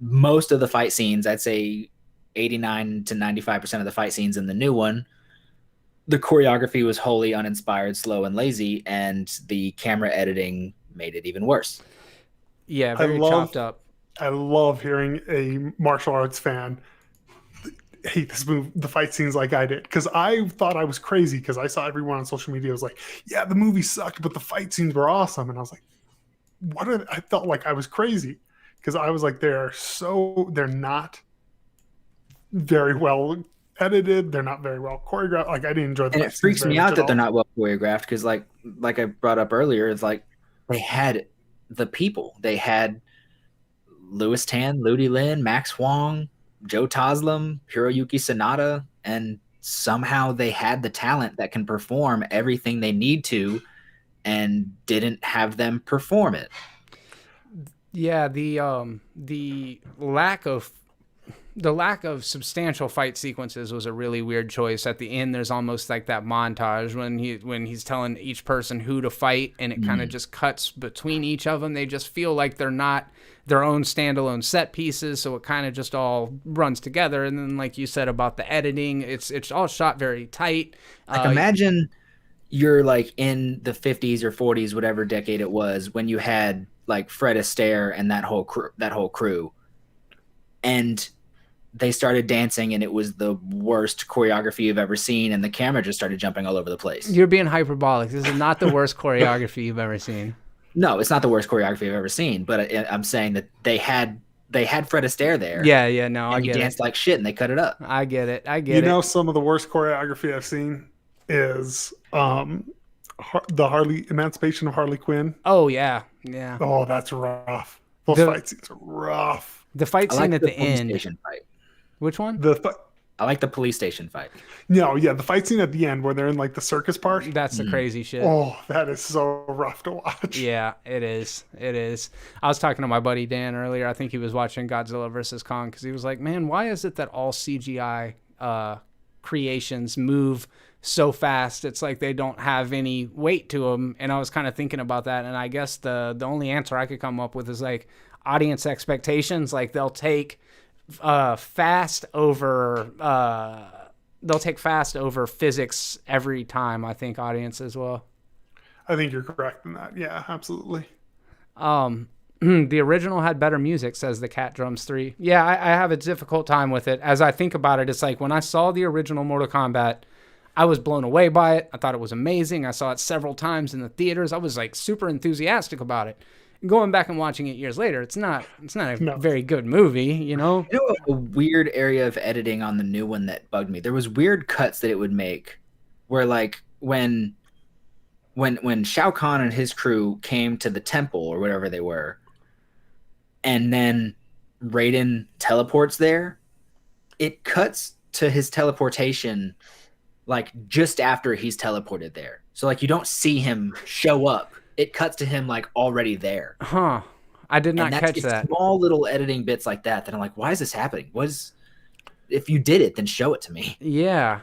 Speaker 3: Most of the fight scenes, I'd say 89 to 95% of the fight scenes in the new one, the choreography was wholly uninspired, slow, and lazy, and the camera editing made it even worse.
Speaker 1: Yeah, very chopped up.
Speaker 2: I love hearing a martial arts fan hate this movie, the fight scenes like I did, because I thought I was crazy because I saw everyone on social media was like, yeah, the movie sucked, but the fight scenes were awesome. And I was like, I felt like I was crazy because I was like, they're not very well edited. They're not very well choreographed. Like I didn't enjoy the
Speaker 3: And
Speaker 2: fight
Speaker 3: it freaks
Speaker 2: scenes
Speaker 3: me
Speaker 2: very much
Speaker 3: out
Speaker 2: at
Speaker 3: that they're
Speaker 2: all.
Speaker 3: not well choreographed because, like I brought up earlier, it's like they had the people. They had Louis Tan, Ludi Lin, Max Huang, Joe Taslim, Hiroyuki Sanada, and somehow they had the talent that can perform everything they need to and didn't have them perform it.
Speaker 1: Yeah, the lack of substantial fight sequences was a really weird choice. At the end, there's almost like that montage when he's telling each person who to fight, and it kind of just cuts between each of them. They just feel like they're not their own standalone set pieces, so it kind of just all runs together. And then, like you said about the editing, it's all shot very tight.
Speaker 3: Like imagine you're like in the 50s or 40s, whatever decade it was, when you had like Fred Astaire and that whole crew, and they started dancing and it was the worst choreography you've ever seen, and the camera just started jumping all over the place.
Speaker 1: You're being hyperbolic. This is not the worst choreography you've ever seen.
Speaker 3: No, it's not the worst choreography I've ever seen, but I'm saying that they had Fred Astaire there.
Speaker 1: Yeah, no, I
Speaker 3: and he
Speaker 1: get it.
Speaker 3: danced like shit and they cut it up.
Speaker 1: I get it.
Speaker 2: You know, some of the worst choreography I've seen is the Emancipation of Harley Quinn.
Speaker 1: Oh yeah.
Speaker 2: Oh, that's rough. Those fight scenes are rough.
Speaker 1: The fight scene at the end.
Speaker 3: Fight.
Speaker 1: Which one?
Speaker 3: I like the police station fight.
Speaker 2: No, yeah, the fight scene at the end where they're in like the circus part.
Speaker 1: That's the crazy shit.
Speaker 2: Oh, that is so rough to watch.
Speaker 1: Yeah, it is. I was talking to my buddy Dan earlier. I think he was watching Godzilla vs. Kong because he was like, man, why is it that all CGI creations move so fast? It's like they don't have any weight to them. And I was kind of thinking about that. And I guess the only answer I could come up with is like audience expectations. Like they'll take fast over physics every time. I think audiences will.
Speaker 2: I think you're correct in that. Yeah, absolutely.
Speaker 1: The original had better music, says the Cat Drums 3. Yeah, I have a difficult time with it. As I think about it, it's like when I saw the original Mortal Kombat, I was blown away by it. I thought it was amazing. I saw it several times in the theaters. I was like super enthusiastic about it. Going back and watching it years later, it's not a very good movie, you know?
Speaker 3: You know, a weird area of editing on the new one that bugged me. There was weird cuts that it would make where like when Shao Kahn and his crew came to the temple or whatever they were, and then Raiden teleports there, it cuts to his teleportation like just after he's teleported there. So like you don't see him show up. It cuts to him like already there.
Speaker 1: Huh. I did not catch that.
Speaker 3: Small little editing bits like that I'm like, why is this happening? If you did it, then show it to me.
Speaker 1: Yeah.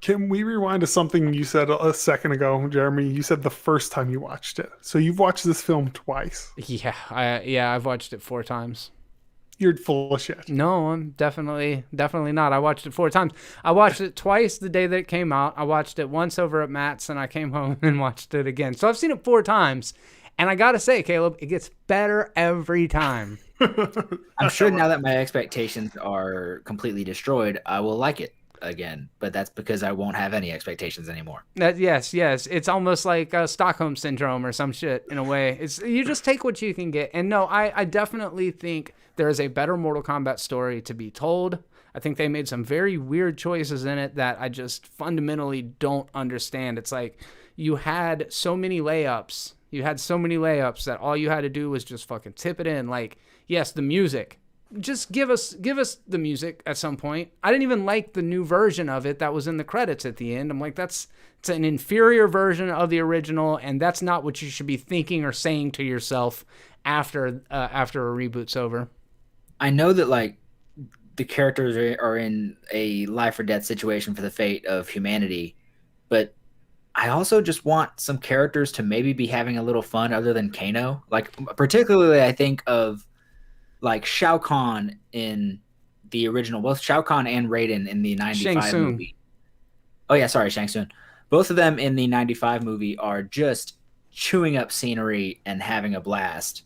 Speaker 2: Can we rewind to something you said a second ago, Jeremy? You said the first time you watched it. So you've watched this film twice.
Speaker 1: Yeah, I've watched it 4 times.
Speaker 2: You're full of shit.
Speaker 1: No, I'm definitely not. I watched it 4 times. I watched it twice the day that it came out. I watched it once over at Matt's, and I came home and watched it again. So I've seen it 4 times, and I gotta say, Caleb, it gets better every time.
Speaker 3: I'm sure now that my expectations are completely destroyed, I will like it again, but that's because I won't have any expectations anymore.
Speaker 1: Yes, it's almost like Stockholm syndrome or some shit in a way. It's you just take what you can get. And no, I definitely think there is a better Mortal Kombat story to be told. I think they made some very weird choices in it that I just fundamentally don't understand. It's like you had so many layups that all you had to do was just fucking tip it in. Like, yes, the music. Just give us the music at some point. I didn't even like the new version of it that was in the credits at the end. I'm like, it's an inferior version of the original, and that's not what you should be thinking or saying to yourself after a reboot's over.
Speaker 3: I know that like the characters are in a life or death situation for the fate of humanity, but I also just want some characters to maybe be having a little fun other than Kano. Like particularly, I think of like Shao Kahn in the original, both Shao Kahn and Raiden in the 95 movie. Oh yeah, sorry, Shang Tsung. Both of them in the 95 movie are just chewing up scenery and having a blast.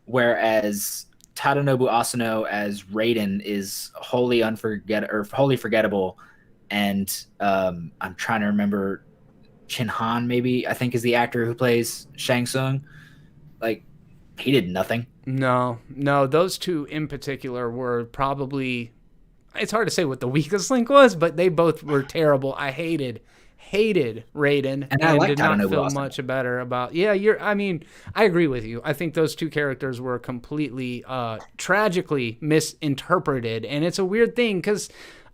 Speaker 3: Whereas Tadanobu Asano as Raiden is wholly forgettable. And I'm trying to remember Chin Han, maybe, I think is the actor who plays Shang Tsung. Like, he did nothing.
Speaker 1: No, those two in particular were probably, it's hard to say what the weakest link was, but they both were terrible. I hated Raiden
Speaker 3: and I
Speaker 1: did not feel much better about. Yeah, I agree with you. I think those two characters were completely tragically misinterpreted, and it's a weird thing because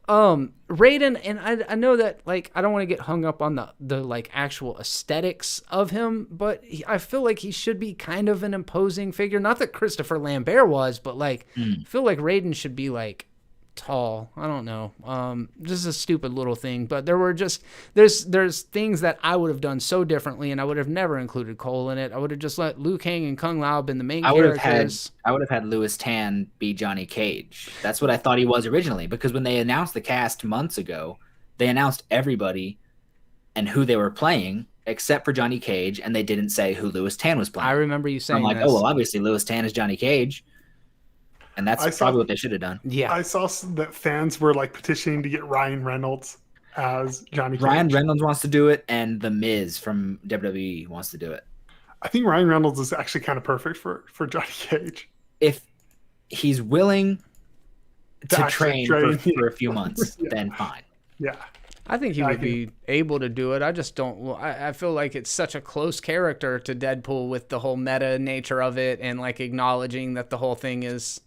Speaker 1: Raiden, and I know that like I don't want to get hung up on the like actual aesthetics of him, but I feel like he should be kind of an imposing figure. Not that Christopher Lambert was, but like I feel like Raiden should be like tall. I don't know. This is a stupid little thing, but there were just there's things that I would have done so differently, and I would have never included Cole in it. I would have just let Liu Kang and Kung Lao been the main characters.
Speaker 3: I would have had Louis Tan be Johnny Cage. That's what I thought he was originally, because when they announced the cast months ago, they announced everybody and who they were playing except for Johnny Cage, and they didn't say who Louis Tan was playing.
Speaker 1: I remember you saying
Speaker 3: I'm like,
Speaker 1: this.
Speaker 3: oh well, obviously Louis Tan is Johnny Cage. And that's probably what they should have done.
Speaker 1: Yeah.
Speaker 2: I saw that fans were like petitioning to get Ryan Reynolds as Johnny Cage.
Speaker 3: Ryan Reynolds wants to do it, and The Miz from WWE wants to do it.
Speaker 2: I think Ryan Reynolds is actually kind of perfect for Johnny Cage.
Speaker 3: If he's willing to train for a few months, then fine.
Speaker 2: Yeah.
Speaker 1: I think he would be able to do it. I just don't. I feel like it's such a close character to Deadpool with the whole meta nature of it and like acknowledging that the whole thing is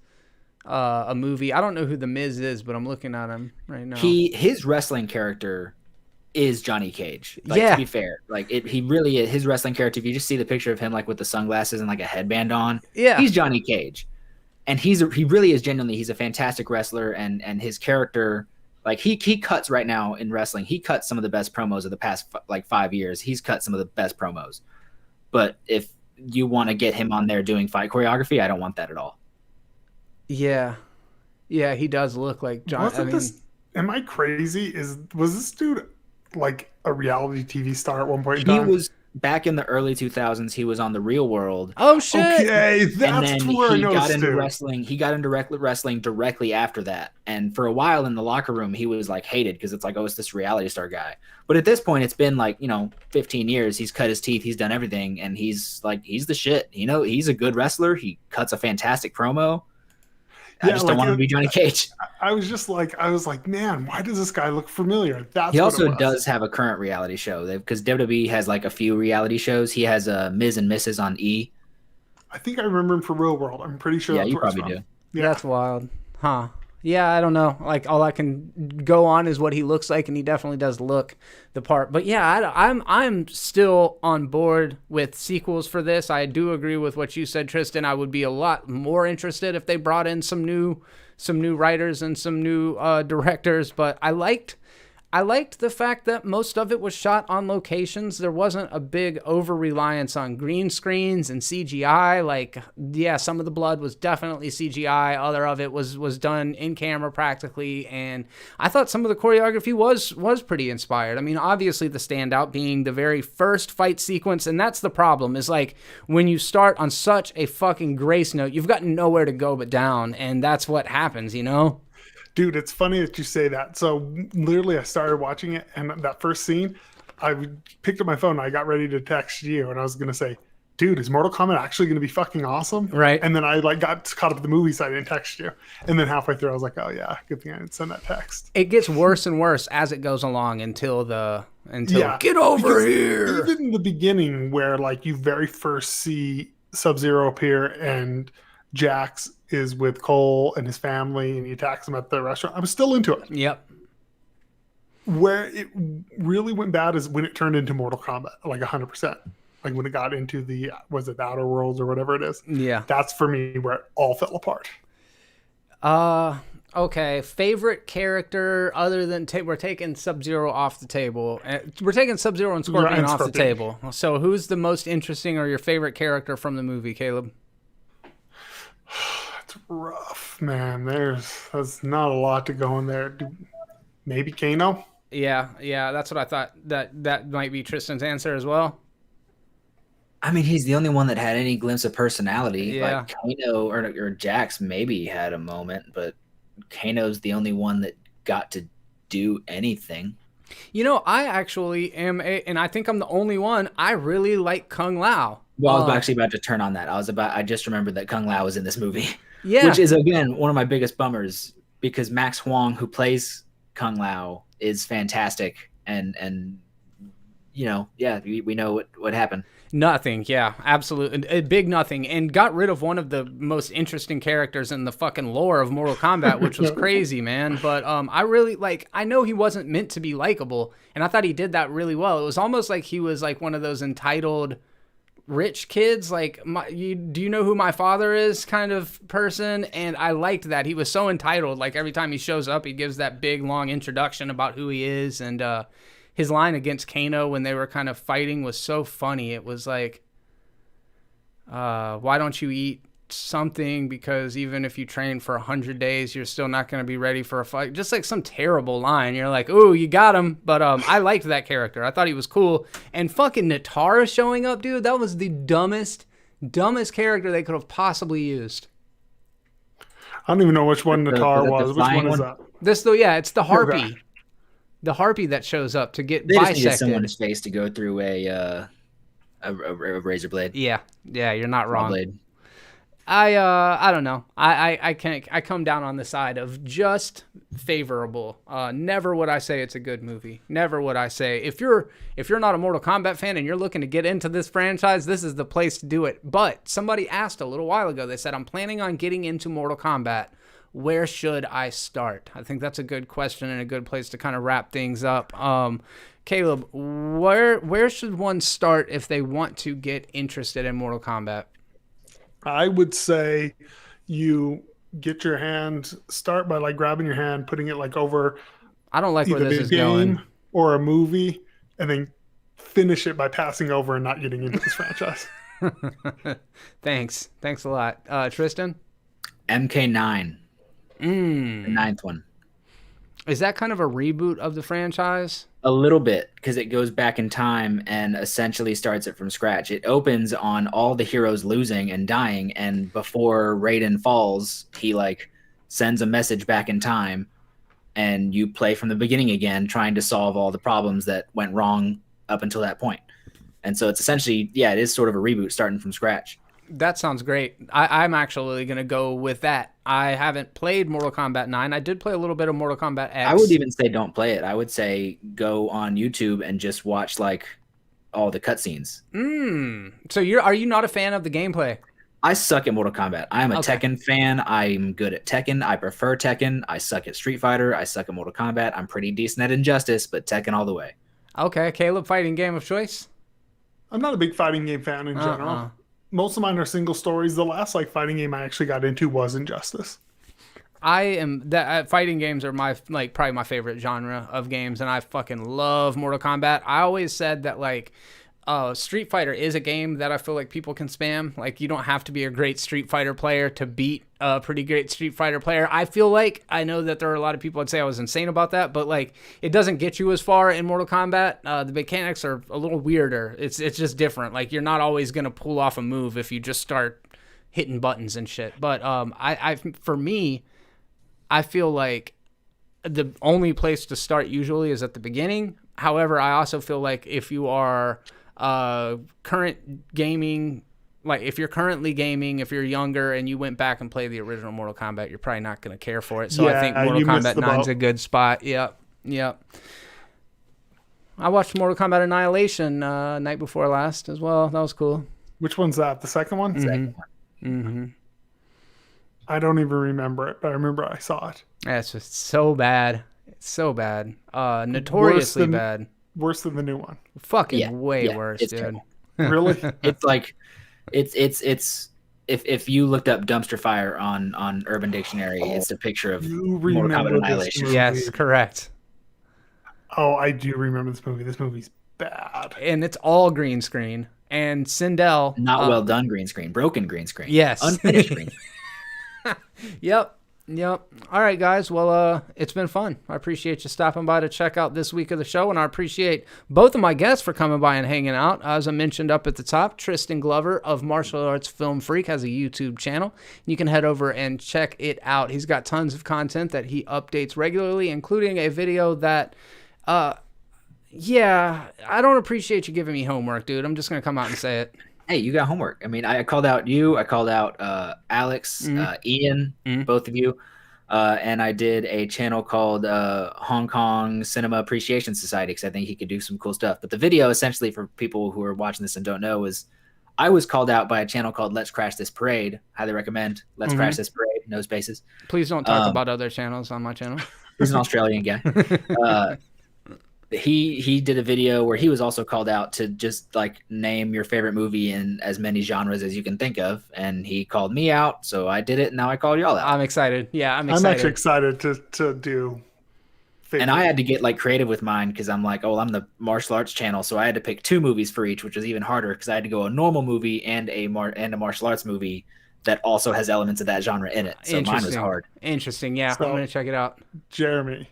Speaker 1: a movie. I don't know who the Miz is, but I'm looking at him right now.
Speaker 3: His wrestling character is Johnny Cage. Like, to be fair, like he really is. His wrestling character, if you just see the picture of him like with the sunglasses and like a headband on, he's Johnny Cage. And he really is genuinely, he's a fantastic wrestler, and his character, like he cuts right now in wrestling. He cuts some of the best promos of the past like 5 years. He's cut some of the best promos. But if you want to get him on there doing fight choreography, I don't want that at all.
Speaker 1: Yeah, he does look like John.
Speaker 2: Am I crazy? Was this dude like a reality TV star at one point in time?
Speaker 3: back in the early 2000s, he was on The Real World.
Speaker 1: Oh shit!
Speaker 2: Okay,
Speaker 3: And
Speaker 2: that's
Speaker 3: then
Speaker 2: where I
Speaker 3: he got
Speaker 2: noticed
Speaker 3: into
Speaker 2: too.
Speaker 3: wrestling. He got into wrestling directly after that. And for a while in the locker room, he was like hated because it's like, oh, it's this reality star guy. But at this point, it's been like, 15 years. He's cut his teeth. He's done everything. And he's the shit. He's a good wrestler. He cuts a fantastic promo. I just don't want him to be Johnny Cage.
Speaker 2: I was like, man, why does this guy look familiar? That's
Speaker 3: He
Speaker 2: what
Speaker 3: also
Speaker 2: it was.
Speaker 3: does have a current reality show because WWE has like a few reality shows. He has Ms. and Mrs. on E!
Speaker 2: I think I remember him for Real World. I'm pretty sure.
Speaker 3: Yeah,
Speaker 2: that's
Speaker 3: you
Speaker 2: where it's
Speaker 3: probably
Speaker 2: from.
Speaker 3: do.
Speaker 2: Yeah.
Speaker 1: That's wild, huh? Yeah, I don't know. Like, all I can go on is what he looks like, and he definitely does look the part. But yeah, I'm still on board with sequels for this. I do agree with what you said, Tristan. I would be a lot more interested if they brought in some new writers and some new directors. But I liked the fact that most of it was shot on locations. There wasn't a big over-reliance on green screens and CGI. Like, yeah, some of the blood was definitely CGI. Other of it was done in camera practically. And I thought some of the choreography was pretty inspired. I mean, obviously the standout being the very first fight sequence. And that's the problem, is like when you start on such a fucking grace note, you've got nowhere to go but down. And that's what happens,
Speaker 2: Dude, it's funny that you say that. So literally I started watching it, and that first scene, I picked up my phone and I got ready to text you, and I was going to say, dude, is Mortal Kombat actually going to be fucking awesome?
Speaker 1: Right.
Speaker 2: And then I got caught up in the movie, so I didn't text you. And then halfway through I was like, oh yeah, good thing I didn't send that text.
Speaker 1: It gets worse and worse as it goes along until
Speaker 2: Yeah,
Speaker 1: get over
Speaker 2: because
Speaker 1: here.
Speaker 2: Even in the beginning where like you very first see Sub-Zero appear and Jax is with Cole and his family and he attacks him at the restaurant, I was still into it.
Speaker 1: Yep.
Speaker 2: Where it really went bad is when it turned into Mortal Kombat, like 100%. Like when it got into the Outer Worlds or whatever it is.
Speaker 1: Yeah.
Speaker 2: That's for me where it all fell apart.
Speaker 1: Okay. Favorite character other than we're taking Sub-Zero off the table. We're taking Sub-Zero and Scorpion off the table. So who's the most interesting or your favorite character from the movie, Caleb?
Speaker 2: It's rough, man. There's not a lot to go in there. Maybe Kano?
Speaker 1: Yeah, that's what I thought. That might be Tristan's answer as well.
Speaker 3: I mean, he's the only one that had any glimpse of personality.
Speaker 1: Yeah.
Speaker 3: Like Kano or Jax maybe had a moment, but Kano's the only one that got to do anything.
Speaker 1: I actually am and I think I'm the only one. I really like Kung Lao.
Speaker 3: Well, I was actually about to turn on that. I just remembered that Kung Lao was in this movie.
Speaker 1: Yeah.
Speaker 3: Which is, again, one of my biggest bummers because Max Huang, who plays Kung Lao, is fantastic. And we know what happened.
Speaker 1: Nothing, yeah, absolutely. A big nothing. And got rid of one of the most interesting characters in the fucking lore of Mortal Kombat, which was crazy, man. But I really, I know he wasn't meant to be likable, and I thought he did that really well. It was almost like he was like one of those entitled rich kids, like, do you know who my father is kind of person. And I liked that he was so entitled. Like every time he shows up, he gives that big long introduction about who he is. And his line against Kano when they were kind of fighting was so funny. It was like, why don't you eat something, because even if you train for 100 days, you're still not going to be ready for a fight. Just like some terrible line. You're like, ooh, you got him. But I liked that character. I thought he was cool. And fucking Natara showing up, dude, that was the dumbest character they could have possibly used.
Speaker 2: I don't even know which one Natara was. Which one is that?
Speaker 1: It's the Harpy. Okay. The Harpy that shows up to get
Speaker 3: they
Speaker 1: bisected.
Speaker 3: Just needed someone's face to go through a razor blade.
Speaker 1: Yeah, you're not wrong.
Speaker 3: Blade.
Speaker 1: I don't know. I come down on the side of just favorable. Never would I say it's a good movie. Never would I say if you're not a Mortal Kombat fan and you're looking to get into this franchise, this is the place to do it. But somebody asked a little while ago. They said, I'm planning on getting into Mortal Kombat. Where should I start? I think that's a good question and a good place to kind of wrap things up. Caleb, where should one start if they want to get interested in Mortal Kombat?
Speaker 2: I would say you get your hand, start by like grabbing your hand, putting it like over.
Speaker 1: I don't like where this is going.
Speaker 2: Or a movie, and then finish it by passing over and not getting into this franchise.
Speaker 1: Thanks a lot, Tristan.
Speaker 3: MK9. The ninth one.
Speaker 1: Is that kind of a reboot of the franchise?
Speaker 3: A little bit, because it goes back in time and essentially starts it from scratch. It opens on all the heroes losing and dying, and before Raiden falls, he like sends a message back in time, and you play from the beginning again, trying to solve all the problems that went wrong up until that point. And so it's essentially, yeah, it is sort of a reboot starting from scratch.
Speaker 1: That sounds great. I'm actually going to go with that. I haven't played Mortal Kombat 9. I did play a little bit of Mortal Kombat X.
Speaker 3: I would even say don't play it. I would say go on YouTube and just watch like all the cutscenes.
Speaker 1: So are you not a fan of the gameplay?
Speaker 3: I suck at Mortal Kombat. I am a Tekken fan. I'm good at Tekken. I prefer Tekken. I suck at Street Fighter. I suck at Mortal Kombat. I'm pretty decent at Injustice, but Tekken all the way.
Speaker 1: Okay, Caleb, fighting game of choice?
Speaker 2: I'm not a big fighting game fan in general. Most of mine are single stories. The last like fighting game I actually got into was Injustice.
Speaker 1: Fighting games are my probably my favorite genre of games, and I fucking love Mortal Kombat. I always said that like Street Fighter is a game that I feel like people can spam. Like you don't have to be a great Street Fighter player to beat a pretty great Street Fighter player. I feel like I know that there are a lot of people that say I was insane about that, but like it doesn't get you as far in Mortal Kombat. The mechanics are a little weirder. It's just different. Like you're not always gonna pull off a move if you just start hitting buttons and shit. But for me, I feel like the only place to start usually is at the beginning. However, I also feel like if you are current gaming, like if you're currently gaming, if you're younger and you went back and played the original Mortal Kombat, you're probably not going to care for it. So I think Mortal Kombat 9 is a good spot. Yep. I watched Mortal Kombat Annihilation night before last as well. That was cool.
Speaker 2: Which one's that? The second one?
Speaker 3: Second one.
Speaker 1: Mm-hmm.
Speaker 2: I don't even remember it, but I remember I saw it.
Speaker 1: Yeah, it's just so bad. It's so bad. Notoriously bad.
Speaker 2: Worse than the new one.
Speaker 1: Fucking way worse, dude.
Speaker 3: Terrible.
Speaker 2: Really?
Speaker 3: It's like it's if you looked up dumpster fire on Urban Dictionary, it's a picture of Mortal Kombat Annihilation.
Speaker 1: Yes, correct.
Speaker 2: Oh, I do remember this movie. This movie's bad.
Speaker 1: And it's all green screen. And Sindel.
Speaker 3: Not well done green screen. Broken green screen.
Speaker 1: Yes.
Speaker 3: Unfinished green screen.
Speaker 1: Yep. All right, guys. Well, it's been fun. I appreciate you stopping by to check out this week of the show, and I appreciate both of my guests for coming by and hanging out. As I mentioned up at the top, Tristan Glover of Martial Arts Film Freak has a YouTube channel. You can head over and check it out. He's got tons of content that he updates regularly, including a video that, I don't appreciate you giving me homework, dude. I'm just going to come out and say it.
Speaker 3: Hey, you got homework. I mean, I called out you. I called out Alex, Ian, both of you. And I did a channel called Hong Kong Cinema Appreciation Society because I think he could do some cool stuff. But the video, essentially, for people who are watching this and don't know, is I was called out by a channel called Let's Crash This Parade. Highly recommend Let's Crash This Parade. No spaces.
Speaker 1: Please don't talk about other channels on my channel.
Speaker 3: He's an Australian guy. He did a video where he was also called out to just like name your favorite movie in as many genres as you can think of, and he called me out, so I did it, and now I called y'all out.
Speaker 1: I'm excited. Yeah, I'm excited.
Speaker 2: I'm actually excited to do favorite.
Speaker 3: And I had to get like creative with mine because I'm like, I'm the martial arts channel, so I had to pick 2 movies for each, which was even harder because I had to go a normal movie and a martial arts movie that also has elements of that genre in it. So mine was hard.
Speaker 1: Interesting. Yeah, so, I'm gonna check it out.
Speaker 2: Jeremy,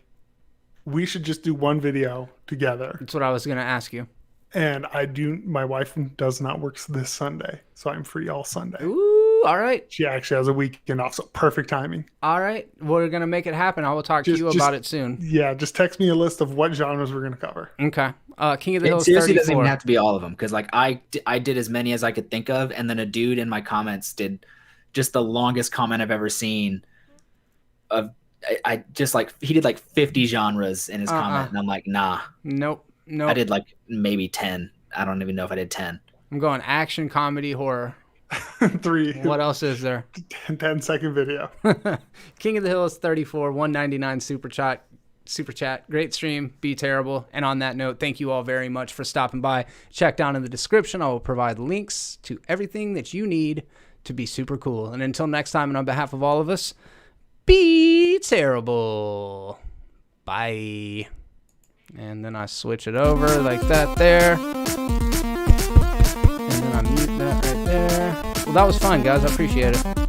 Speaker 2: we should just do one video together.
Speaker 1: That's what I was going to ask you.
Speaker 2: And my wife does not work this Sunday, so I'm free all Sunday.
Speaker 1: Ooh, all right.
Speaker 2: She actually has a weekend off, so perfect timing.
Speaker 1: All right. We're going to make it happen. I will talk to you about it soon.
Speaker 2: Yeah, just text me a list of what genres we're going to cover.
Speaker 1: Okay. King of the Hills 34.
Speaker 3: It seriously doesn't even have to be all of them, because like I did as many as I could think of, and then a dude in my comments did just the longest comment I've ever seen of I just like he did like 50 genres in his comment, and I'm like, nah.
Speaker 1: Nope.
Speaker 3: I did like maybe 10. I don't even know if I did 10.
Speaker 1: I'm going action, comedy, horror.
Speaker 2: 3.
Speaker 1: What else is there?
Speaker 2: 10-second video.
Speaker 1: King of the Hills 34, 199 super chat. Great stream. Be terrible. And on that note, thank you all very much for stopping by. Check down in the description. I will provide links to everything that you need to be super cool. And until next time, and on behalf of all of us, be terrible. Bye. And then I switch it over like that there. And then I mute that right there. Well, that was fun, guys. I appreciate it.